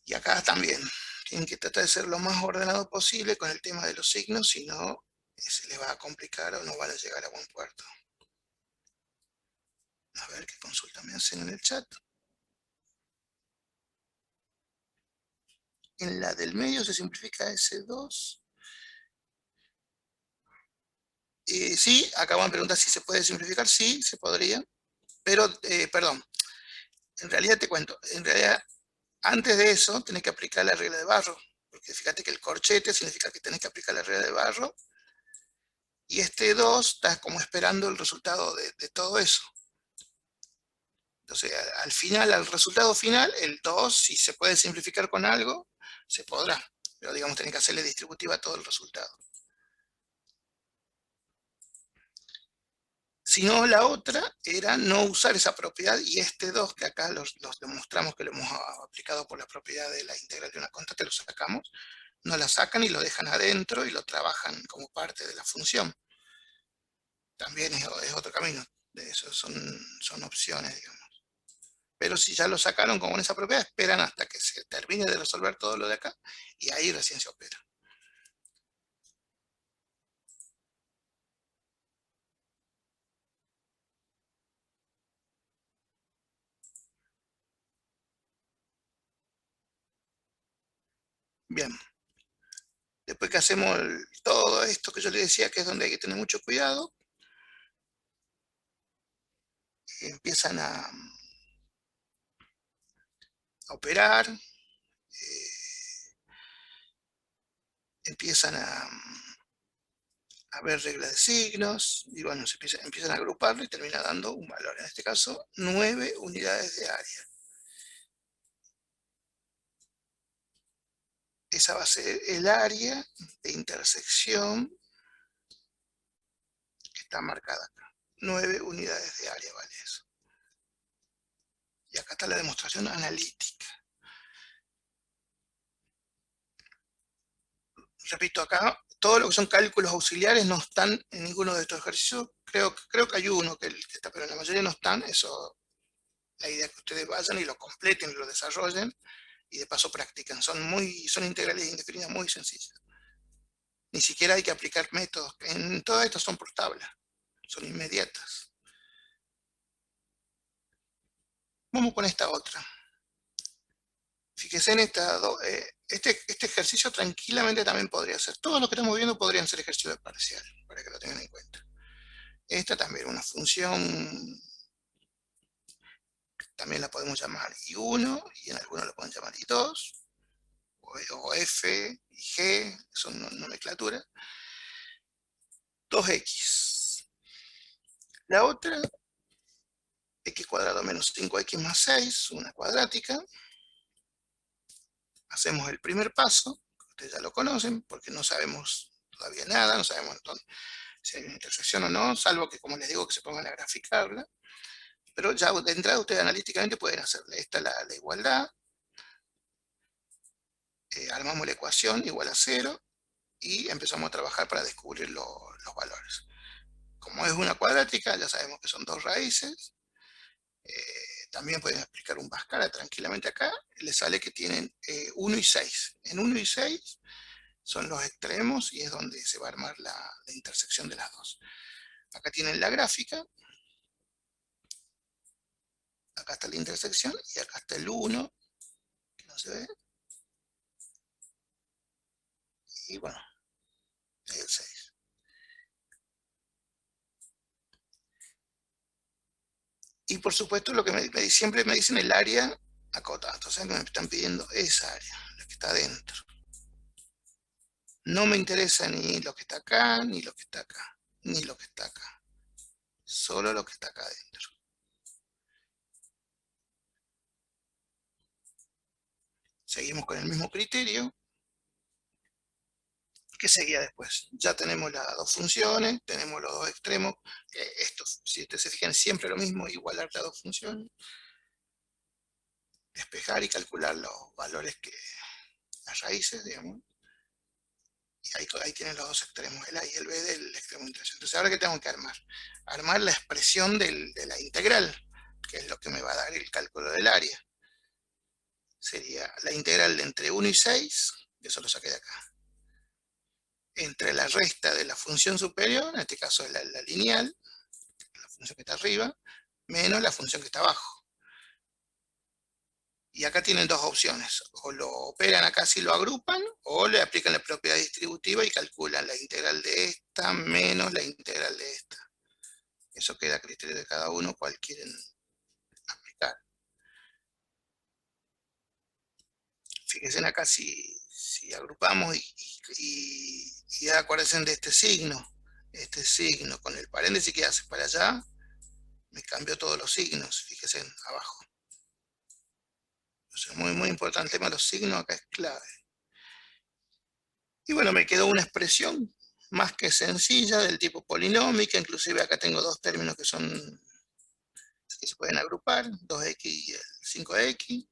Y acá también tienen que tratar de ser lo más ordenado posible con el tema de los signos, si no se les va a complicar o no van a llegar a buen puerto. A ver qué consulta me hacen en el chat. En la del medio se simplifica S2. Sí, acaban de preguntar si se puede simplificar. Sí, se podría. Pero, perdón, en realidad te cuento. En realidad, antes de eso, tenés que aplicar la regla de Barrow. Porque fíjate que el corchete significa que tenés que aplicar la regla de Barrow. Y este 2 está como esperando el resultado de todo eso. Entonces, al final, al resultado final, el 2, si se puede simplificar con algo, se podrá. Pero digamos, tenés que hacerle distributiva todo el resultado. Si no, la otra era no usar esa propiedad y este 2, que acá los demostramos que lo hemos aplicado por la propiedad de la integral de una constante, lo sacamos, no la sacan y lo dejan adentro y lo trabajan como parte de la función. También es otro camino. De eso son opciones, digamos. Pero si ya lo sacaron con esa propiedad, esperan hasta que se termine de resolver todo lo de acá y ahí recién se opera. Bien. Después que hacemos todo esto que yo les decía, que es donde hay que tener mucho cuidado, empiezan a operar, empiezan a ver reglas de signos, y bueno, empiezan a agruparlo y termina dando un valor. En este caso, 9 unidades de área. Esa va a ser el área de intersección que está marcada acá. 9 unidades de área vale eso. Y acá está la demostración analítica. repito acá, todo lo que son cálculos auxiliares no están en ninguno de estos ejercicios. Creo que hay uno que está, pero la mayoría no están. Eso, la idea es que ustedes vayan y lo completen, lo desarrollen y de paso practican. Son integrales indefinidas muy sencillas. Ni siquiera hay que aplicar métodos. En todas estas son por tabla, son inmediatas. Vamos con esta otra. Fíjese en este ejercicio tranquilamente también podría ser. Todo lo que estamos viendo podrían ser ejercicios de parcial, para que lo tengan en cuenta. Esta también, una función, también la podemos llamar I1, y en algunos lo pueden llamar I2, o F y G, son nomenclaturas. 2x. La otra, x cuadrado menos 5x más 6, una cuadrática. Hacemos el primer paso, que ustedes ya lo conocen, porque no sabemos todavía nada, no sabemos si hay una intersección o no, salvo que, como les digo, que se pongan a graficarla. Pero ya de entrada ustedes analíticamente pueden hacerle. Esta es la igualdad. Armamos la ecuación igual a 0 y empezamos a trabajar para descubrir los valores. Como es una cuadrática, ya sabemos que son 2 raíces. También pueden aplicar un Pascal tranquilamente acá. Les sale que tienen 1 y 6. En 1 y 6 son los extremos y es donde se va a armar la intersección de las dos. Acá tienen la gráfica. Acá está la intersección y acá está el 1, que no se ve. Y bueno, el 6. Y por supuesto lo que siempre me dicen el área acotada. Entonces me están pidiendo esa área, la que está adentro. No me interesa ni lo que está acá, ni lo que está acá, ni lo que está acá. Solo lo que está acá adentro. Seguimos con el mismo criterio. ¿Qué seguía después? Ya tenemos las dos funciones, tenemos los dos extremos. Esto, si ustedes se fijan, siempre lo mismo, igualar las dos funciones. Despejar y calcular los valores las raíces, digamos. Y ahí tienen los dos extremos, el A y el B del extremo de integración. Entonces, ¿ahora qué tengo que armar? Armar la expresión de la integral, que es lo que me va a dar el cálculo del área. Sería la integral de entre 1 y 6, eso lo saqué de acá, entre la resta de la función superior, en este caso es la lineal, la función que está arriba, menos la función que está abajo. Y acá tienen dos opciones, o lo operan acá si lo agrupan, o le aplican la propiedad distributiva y calculan la integral de esta menos la integral de esta. Eso queda a criterio de cada uno cuál quieren aplicar. Fíjense acá si agrupamos y acuérdense de este signo con el paréntesis que hace para allá, me cambió todos los signos, fíjense abajo. Es muy importante el tema de los signos, acá es clave. Y bueno, me quedó una expresión más que sencilla del tipo polinómica, inclusive acá tengo dos términos que se pueden agrupar, 2x y el 5x.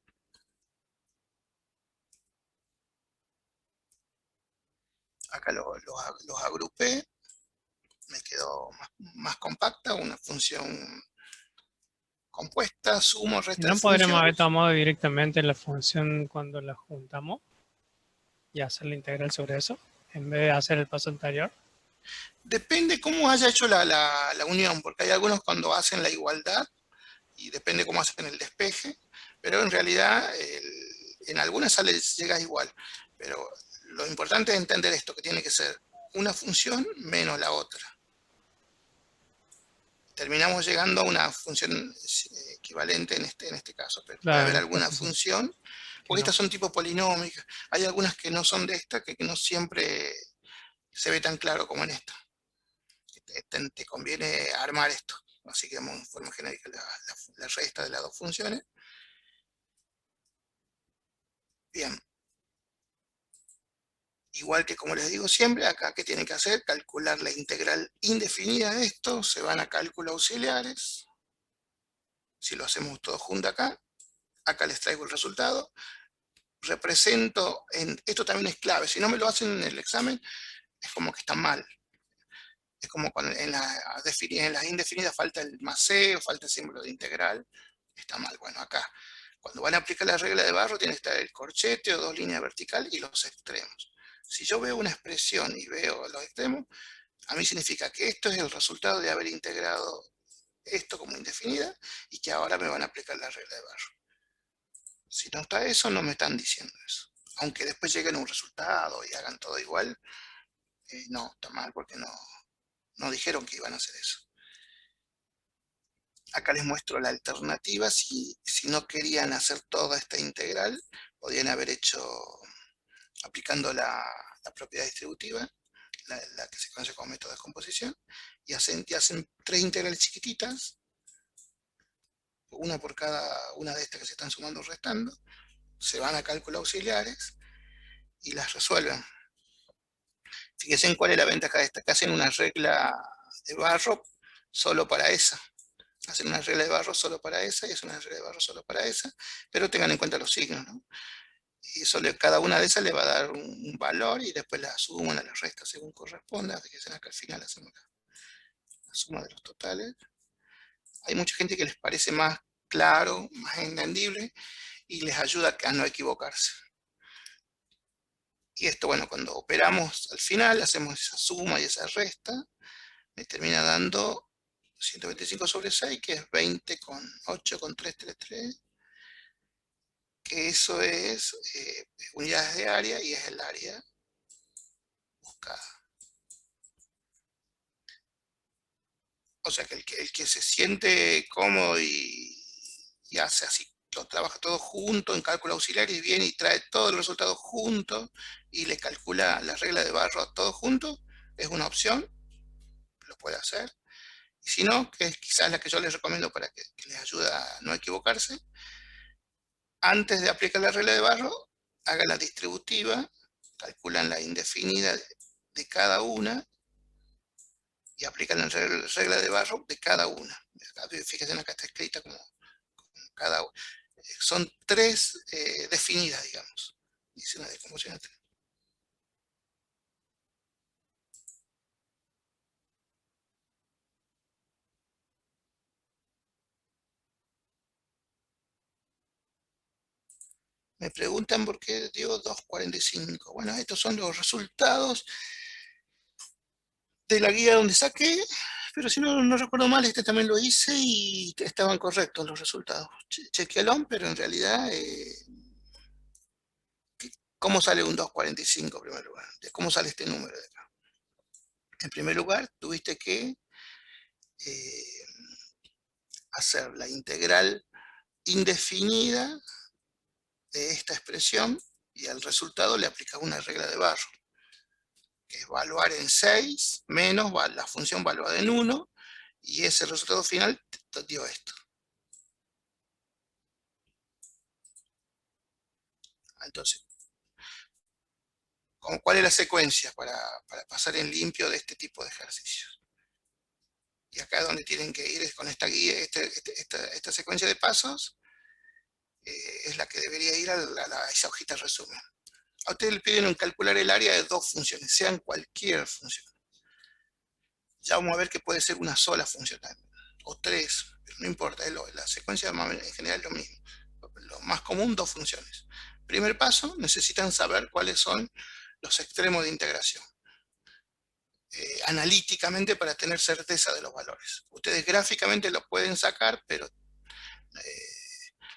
Acá los agrupé, me quedó más compacta, una función compuesta, sumo, resta de ¿No podremos haber funciones. tomado directamente la función cuando la juntamos y hacer la integral sobre eso, en vez de hacer el paso anterior? Depende cómo haya hecho la unión, porque hay algunos cuando hacen la igualdad, y depende cómo hacen el despeje, pero en realidad en algunas llega igual. Pero lo importante es entender esto, que tiene que ser una función menos la otra. Terminamos llegando a una función equivalente en este caso, pero puede haber alguna función, porque estas son tipo polinómicas. Hay algunas que no son de esta, que no siempre se ve tan claro como en esta. Te conviene armar esto. Así que en forma genérica la resta de las dos funciones. Bien. Igual que como les digo siempre, acá ¿qué tienen que hacer? Calcular la integral indefinida de esto, se van a cálculos auxiliares. Si lo hacemos todo junto acá les traigo el resultado. represento, esto también es clave, si no me lo hacen en el examen, es como que está mal. Es como cuando en las indefinidas falta el más c, o falta el símbolo de integral, está mal. Bueno, acá, cuando van a aplicar la regla de Barrow, tiene que estar el corchete o dos líneas verticales y los extremos. Si yo veo una expresión y veo los extremos, a mí significa que esto es el resultado de haber integrado esto como indefinida y que ahora me van a aplicar la regla de Barrow. Si no está eso, no me están diciendo eso. Aunque después lleguen a un resultado y hagan todo igual, no, está mal porque no dijeron que iban a hacer eso. Acá les muestro la alternativa. Si no querían hacer toda esta integral, podían haber hecho, aplicando la propiedad distributiva, la que se conoce como método de descomposición, y hacen 3 integrales chiquititas, una por cada una de estas que se están sumando o restando, se van a cálculos auxiliares y las resuelven. Fíjense en cuál es la ventaja de esta, que hacen una regla de Barrow solo para esa. Hacen una regla de Barrow solo para esa y hacen una regla de Barrow solo para esa, pero tengan en cuenta los signos, ¿no? Y eso cada una de esas le va a dar un valor y después la suman a la resta según corresponda. Fíjense acá al final hacemos la suma de los totales. Hay mucha gente que les parece más claro, más entendible y les ayuda a no equivocarse. Y esto, bueno, cuando operamos al final, hacemos esa suma y esa resta, me termina dando 125 sobre 6, que es 20 con 8 con 333, que eso es unidades de área y es el área buscada. O sea que el que se siente cómodo y hace así, lo trabaja todo junto en cálculo auxiliar y viene y trae todo el resultado junto y le calcula la regla de Barrow todo junto, es una opción, lo puede hacer. Y si no, que es quizás la que yo les recomiendo para que les ayude a no equivocarse, antes de aplicar la regla de Barrow, hagan la distributiva, calculan la indefinida de cada una y aplican la regla de Barrow de cada una. Fíjense, acá está escrita como cada una. Son 3 definidas, digamos. Dice una descomposición. Me preguntan por qué dio 2.45. Bueno, estos son los resultados de la guía donde saqué, pero si no recuerdo mal, este también lo hice y estaban correctos los resultados. Chequealón, pero en realidad, ¿cómo sale un 2.45 en primer lugar? ¿Cómo sale este número de acá? En primer lugar, tuviste que hacer la integral indefinida de esta expresión y al resultado le aplicas una regla de Barrow, que es evaluar en 6 menos la función valuada en 1, y ese resultado final te dio esto. Entonces, ¿cuál es la secuencia para pasar en limpio de este tipo de ejercicios? Y acá es donde tienen que ir con esta guía, esta secuencia de pasos, es la que debería ir a esa hojita resumen. A ustedes le piden calcular el área de 2 funciones, sean cualquier función. Ya vamos a ver que puede ser una sola función también, o 3, pero no importa, la secuencia en general es lo mismo. Lo más común, 2 funciones. Primer paso, necesitan saber cuáles son los extremos de integración. Analíticamente para tener certeza de los valores. Ustedes gráficamente lo pueden sacar, pero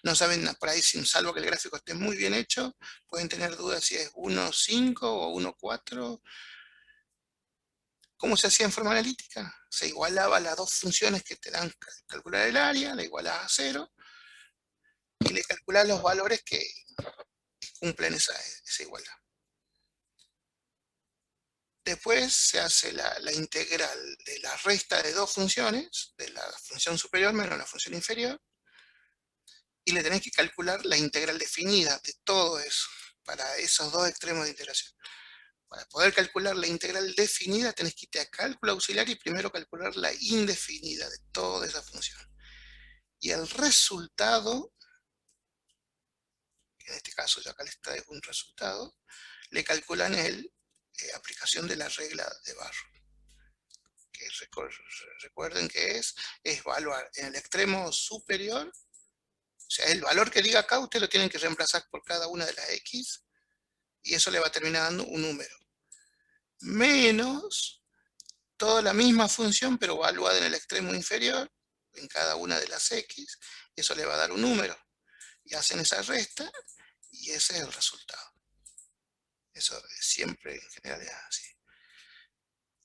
no saben por ahí, salvo que el gráfico esté muy bien hecho, pueden tener dudas si es 1,5 o 1,4. ¿Cómo se hacía en forma analítica? Se igualaba las 2 funciones que te dan calcular el área, la igualas a 0, y le calculas los valores que cumplen esa igualdad. Después se hace la integral de la resta de 2 funciones, de la función superior menos la función inferior, y le tenés que calcular la integral definida de todo eso, para esos 2 extremos de integración. Para poder calcular la integral definida, tenés que irte a cálculo auxiliar y primero calcular la indefinida de toda esa función. Y el resultado, que en este caso yo acá les traigo un resultado, le calculan aplicación de la regla de Barro. Que recuerden que es evaluar en el extremo superior, o sea, el valor que diga acá, ustedes lo tienen que reemplazar por cada una de las X, y eso le va a terminar dando un número. Menos toda la misma función, pero evaluada en el extremo inferior, en cada una de las X, y eso le va a dar un número. Y hacen esa resta, y ese es el resultado. Eso siempre en general es así.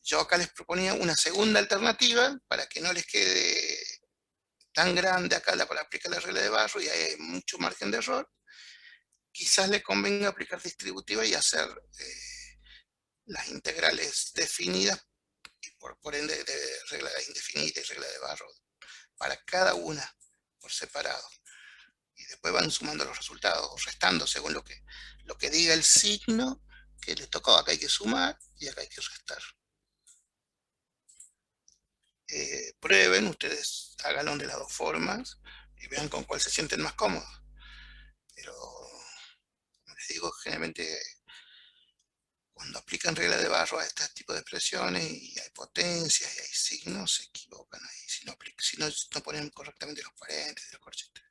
Yo acá les proponía una segunda alternativa para que no les quede tan grande acá para aplicar la regla de Barro y hay mucho margen de error. Quizás les convenga aplicar distributiva y hacer las integrales definidas y por ende de regla indefinida y regla de Barro para cada una por separado. Y después van sumando los resultados o restando según lo que diga el signo que les tocó. Acá hay que sumar y acá hay que restar. Prueben, ustedes háganlo de las dos formas y vean con cuál se sienten más cómodos. Pero, como les digo, generalmente cuando aplican regla de Barro a este tipo de expresiones y hay potencias y hay signos, se equivocan ahí, si no ponen correctamente los paréntesis y los corchetes.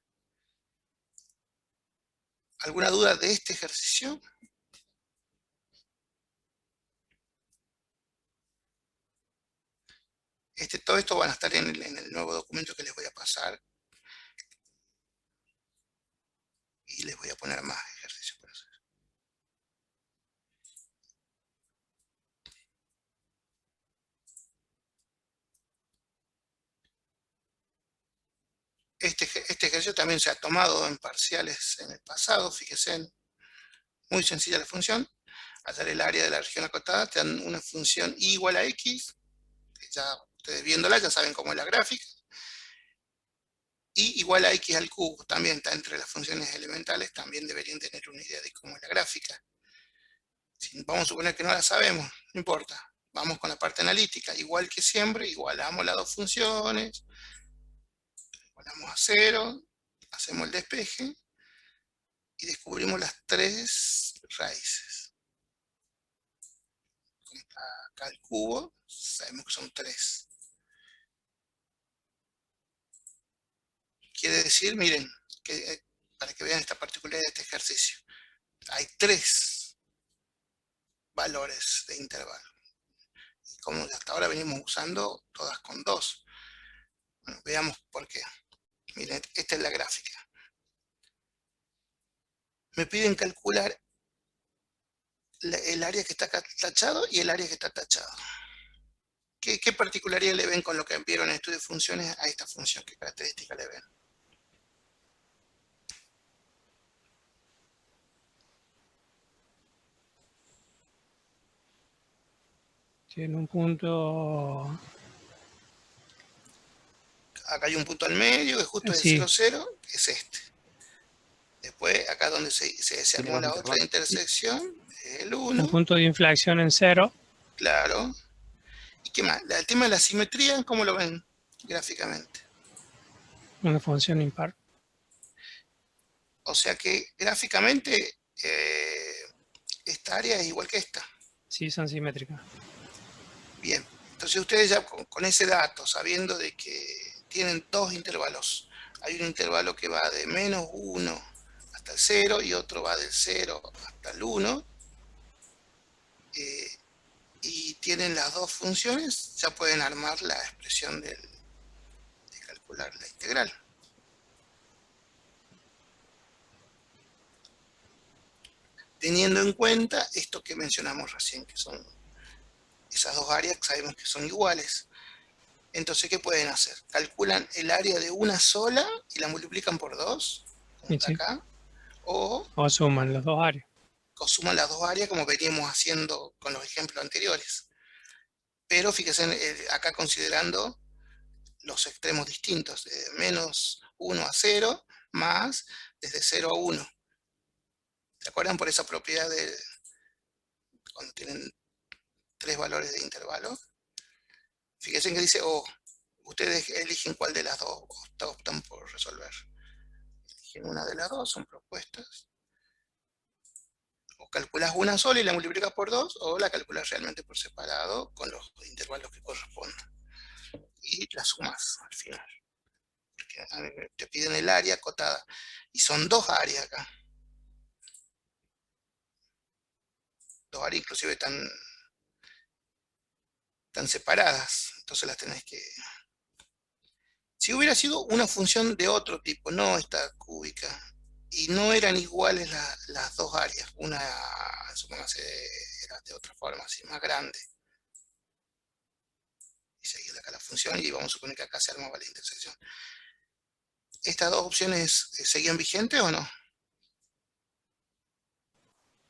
¿Alguna duda de este ejercicio? Todo esto van a estar en el nuevo documento que les voy a pasar. Y les voy a poner más ejercicios para hacer. Este ejercicio también se ha tomado en parciales en el pasado. Fíjense, muy sencilla la función. Hallar el área de la región acotada, te dan una función y igual a x, que ya ustedes viéndola ya saben cómo es la gráfica, y igual a x al cubo, también está entre las funciones elementales, también deberían tener una idea de cómo es la gráfica. Si vamos a suponer que no la sabemos, no importa, vamos con la parte analítica, igual que siempre, igualamos las dos funciones, igualamos a 0, hacemos el despeje, y descubrimos las tres raíces. Acá el cubo, sabemos que son 3. Quiere decir, miren, para que vean esta particularidad de este ejercicio, hay 3 valores de intervalo. Y como hasta ahora venimos usando todas con 2. Bueno, veamos por qué. Miren, esta es la gráfica. Me piden calcular el área que está tachado y el área que está tachado. ¿Qué particularidad le ven con lo que vieron en el estudio de funciones a esta función? ¿Qué característica le ven? Tiene un punto. Acá hay un punto al medio, que justo es el 0, 0, que es este. Después, acá donde se armó la otra intersección, es el 1. Un punto de inflexión en 0. Claro. ¿Y qué más? El tema de la simetría, ¿cómo lo ven gráficamente? Una función impar. O sea que gráficamente esta área es igual que esta. Sí, son simétricas. Bien. Entonces ustedes ya con ese dato, sabiendo de que tienen 2 intervalos, hay un intervalo que va de menos 1 hasta el 0 y otro va del 0 hasta el 1, y tienen las dos funciones, ya pueden armar la expresión de calcular la integral. Teniendo en cuenta esto que mencionamos recién, que son esas dos áreas que sabemos que son iguales. Entonces, ¿qué pueden hacer? Calculan el área de una sola y la multiplican por 2, como está acá, o suman las dos áreas. O suman las dos áreas como veníamos haciendo con los ejemplos anteriores. Pero fíjense acá considerando los extremos distintos, de menos 1 a 0, más desde 0 a 1. ¿Se acuerdan por esa propiedad de cuando tienen 3 valores de intervalo? Fíjense que dice, ustedes eligen cuál de las dos optan por resolver. Eligen una de las dos, son propuestas. O calculas una sola y la multiplicas por 2, o la calculas realmente por separado con los intervalos que correspondan. Y la sumas al final. Porque te piden el área acotada. Y son dos áreas acá. Dos áreas inclusive tan separadas. Entonces las tenés que... Si hubiera sido una función de otro tipo, no esta cúbica, y no eran iguales las dos áreas, una, supongamos, era de otra forma, así, más grande. Y seguir acá la función y vamos a suponer que acá se armaba la intersección. ¿Estas dos opciones seguían vigentes o no?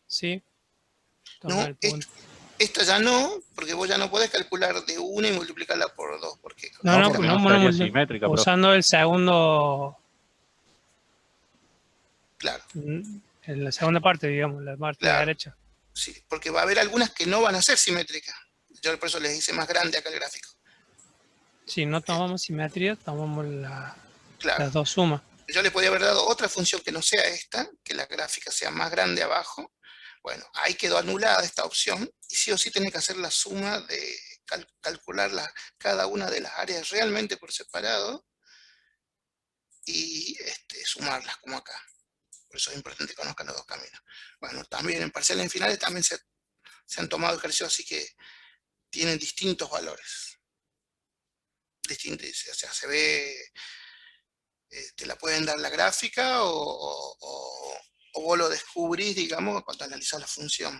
Sí, toma No, el punto. esta ya no, porque vos ya no podés calcular de una y multiplicarla por dos, porque No, No, no, porque no, no estaría simétrica, profe. usando el segundo, claro, en la segunda parte, digamos, la parte claro, derecha. sí, porque va a haber algunas que no van a ser simétricas. Yo por eso les hice más grande acá el gráfico. Si no tomamos simetría, tomamos Claro, las dos sumas. yo le podía haber dado otra función que no sea esta, que la gráfica sea más grande abajo. Bueno, ahí quedó anulada esta opción, y sí o sí tenés que hacer la suma de calcular cada una de las áreas realmente por separado, y sumarlas como acá. Por eso es importante que conozcan los dos caminos. Bueno, también en parciales en finales también se han tomado ejercicios así que tienen distintos valores. Distintos, o sea, se ve, te la pueden dar la gráfica o vos lo descubrís, digamos, cuando analizás la función.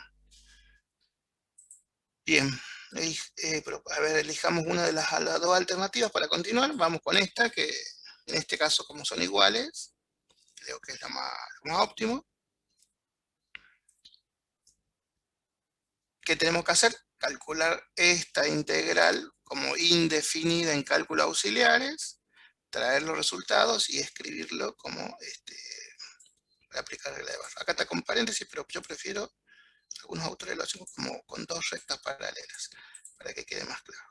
Bien, pero, a ver, elijamos una de las dos alternativas para continuar. Vamos con esta, que en este caso, como son iguales, creo que es lo más óptimo. ¿Qué tenemos que hacer? Calcular esta integral como indefinida en cálculos auxiliares, traer los resultados y escribirlo como aplicar regla de barra. Acá está con paréntesis, pero yo prefiero, algunos autores lo hacen como con dos rectas paralelas, para que quede más claro.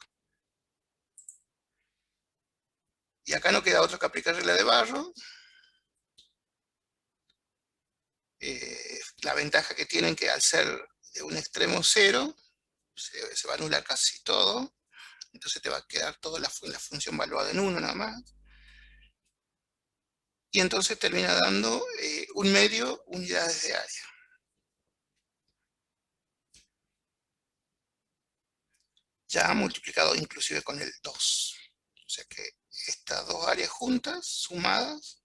Y acá no queda otro que aplicar regla de barro. La ventaja que tienen que al ser de un extremo cero, se va a anular casi todo. Entonces te va a quedar toda la función valuada en 1 nada más. Y entonces termina dando un medio unidades de área. Ya multiplicado inclusive con el 2. O sea que estas dos áreas juntas, sumadas,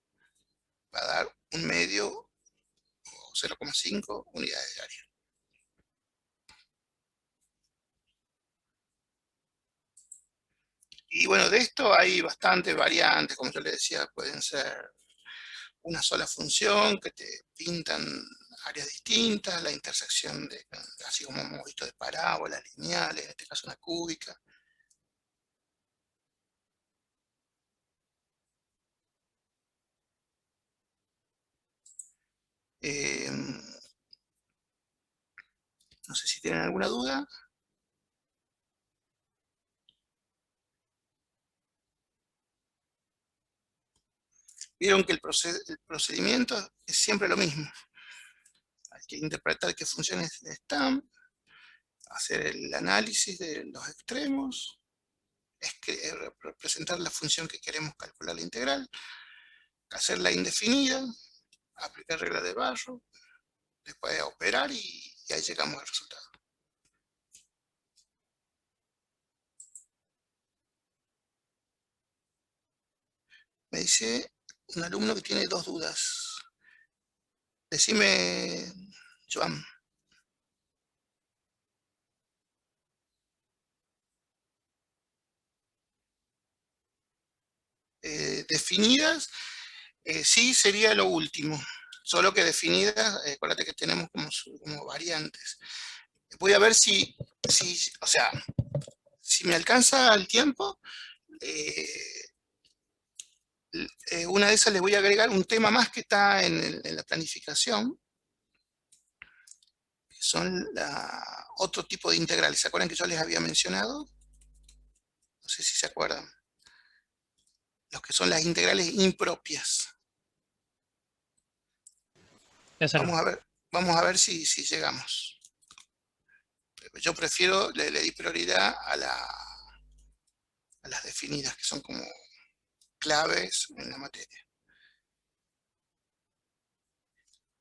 va a dar un medio o 0,5 unidades de área. Y bueno, de esto hay bastantes variantes, como yo les decía, pueden ser una sola función que te pintan áreas distintas, la intersección de, así como hemos visto, de parábolas lineales, en este caso una cúbica. No sé si tienen alguna duda. Vieron que el procedimiento es siempre lo mismo. Hay que interpretar qué funciones están, hacer el análisis de los extremos, representar la función que queremos calcular la integral, hacerla indefinida, aplicar regla de barro, después operar y ahí llegamos al resultado. Me dice un alumno que tiene dos dudas. Decime, Joan. Definidas, sí sería lo último. Solo que definidas, acuérdate que tenemos como variantes. Voy a ver o sea, si me alcanza el tiempo, una de esas les voy a agregar un tema más que está en la planificación, que son otro tipo de integrales. ¿Se acuerdan que yo les había mencionado? No sé si se acuerdan. Los que son las integrales impropias. Ya se Vamos a ver. vamos a ver si llegamos. Yo prefiero, le di prioridad a las definidas, que son como claves en la materia.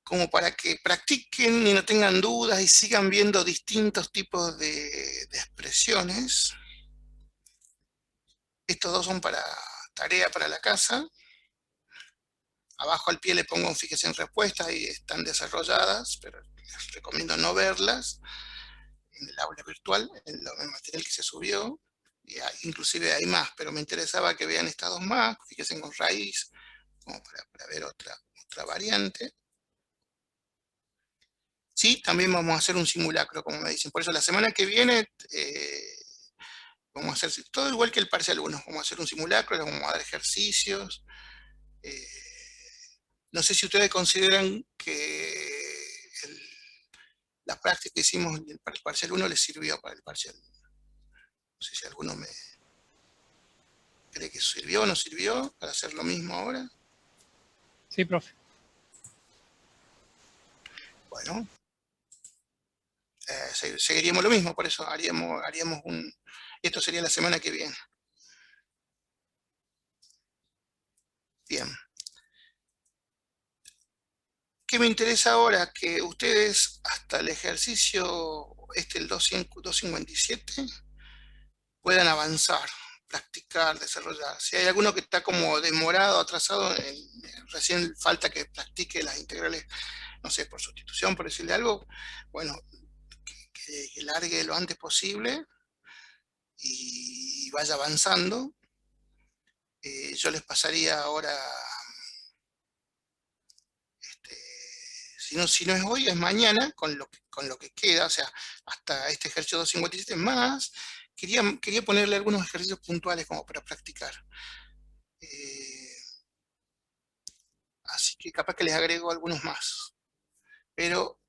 Como para que practiquen y no tengan dudas y sigan viendo distintos tipos de expresiones. Estos dos son para tarea para la casa. Abajo al pie le pongo fíjense en respuestas y están desarrolladas, pero les recomiendo no verlas en el aula virtual, en el material que se subió. Y inclusive hay más, pero me interesaba que vean estas dos más, fíjense con raíz, como para ver otra variante. Sí, también vamos a hacer un simulacro, como me dicen. Por eso la semana que viene vamos a hacer todo igual que el parcial 1. Vamos a hacer un simulacro, les vamos a dar ejercicios. No sé si ustedes consideran que la práctica que hicimos para el parcial 1 les sirvió para el parcial. No sé si alguno me cree que sirvió o no sirvió para hacer lo mismo ahora. Sí, profe. Bueno, seguiríamos lo mismo, por eso haríamos esto sería la semana que viene. Bien. ¿Qué me interesa ahora? Que ustedes hasta el ejercicio, el 257, puedan avanzar, practicar, desarrollar. Si hay alguno que está como demorado, atrasado, recién falta que practique las integrales, no sé, por sustitución, por decirle algo, bueno, que largue lo antes posible y vaya avanzando. Yo les pasaría ahora, si no es hoy, es mañana, con lo que queda, o sea, hasta este ejercicio 257 más, quería ponerle algunos ejercicios puntuales como para practicar. Así que capaz que les agrego algunos más. Pero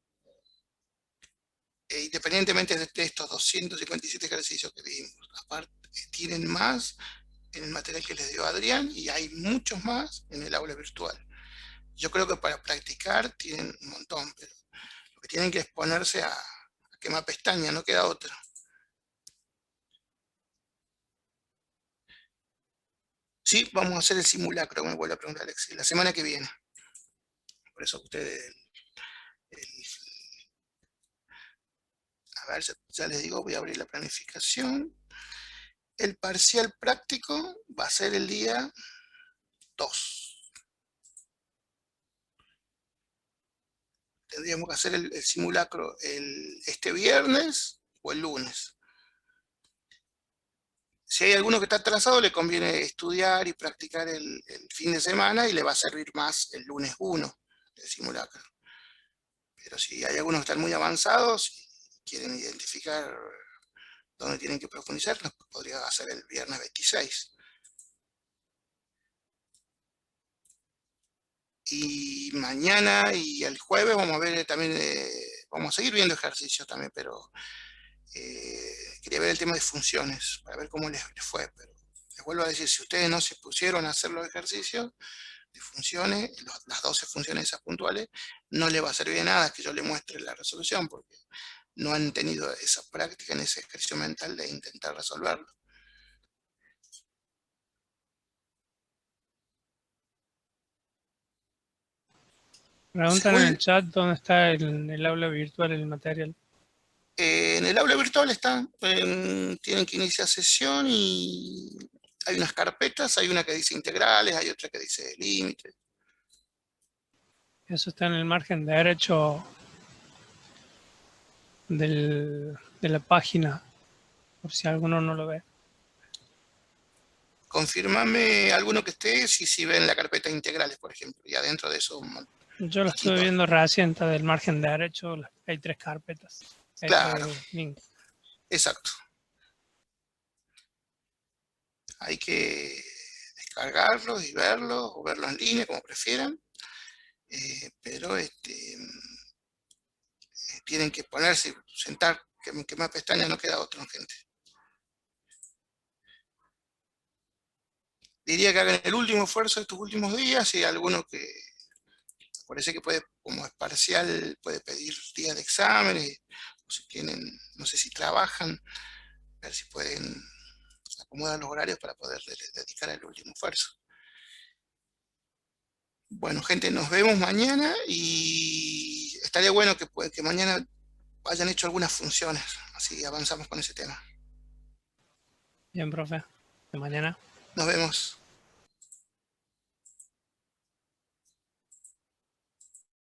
independientemente de estos 257 ejercicios que vimos, aparte tienen más en el material que les dio Adrián y hay muchos más en el aula virtual. Yo creo que para practicar tienen un montón, pero lo que tienen que es ponerse a quemar pestaña, no queda otra. Sí, vamos a hacer el simulacro, me vuelvo a preguntar Alexis, la semana que viene. Por eso ustedes, a ver, ya les digo, voy a abrir la planificación. El parcial práctico va a ser el día 2. Tendríamos que hacer el simulacro este viernes o el lunes. Si hay alguno que está atrasado, le conviene estudiar y practicar el fin de semana y le va a servir más el lunes 1 del simulacro. Pero si hay algunos que están muy avanzados y quieren identificar dónde tienen que profundizar, los podría hacer el viernes 26. Y mañana y el jueves vamos a ver también, vamos a seguir viendo ejercicios también, pero quería ver el tema de funciones, para ver cómo les fue. Pero les vuelvo a decir, si ustedes no se pusieron a hacer los ejercicios de funciones, las 12 funciones esas puntuales, no les va a servir de nada que yo les muestre la resolución, porque no han tenido esa práctica en ese ejercicio mental de intentar resolverlo. Preguntan en el chat dónde está el aula virtual, el material. En el aula virtual está, tienen que iniciar sesión y hay unas carpetas, hay una que dice integrales, hay otra que dice límites. Eso está en el margen derecho de la página, por si alguno no lo ve. Confirmame alguno que esté, si ven la carpeta integrales, por ejemplo, y adentro de eso. Yo lo estoy viendo recién, está del margen derecho, hay 3 carpetas. Claro, exacto. Hay que descargarlos y verlos, o verlos en línea, como prefieran. Pero tienen que ponerse, sentar, que más pestañas no queda otro, gente. Diría que hagan el último esfuerzo de estos últimos días y alguno que parece que puede, como es parcial, puede pedir días de exámenes, o si tienen, no sé si trabajan, ver si pueden acomodar los horarios para poder dedicar el último esfuerzo. Bueno, gente, nos vemos mañana y estaría bueno que mañana hayan hecho algunas funciones, así avanzamos con ese tema. Bien, profe. De mañana. Nos vemos.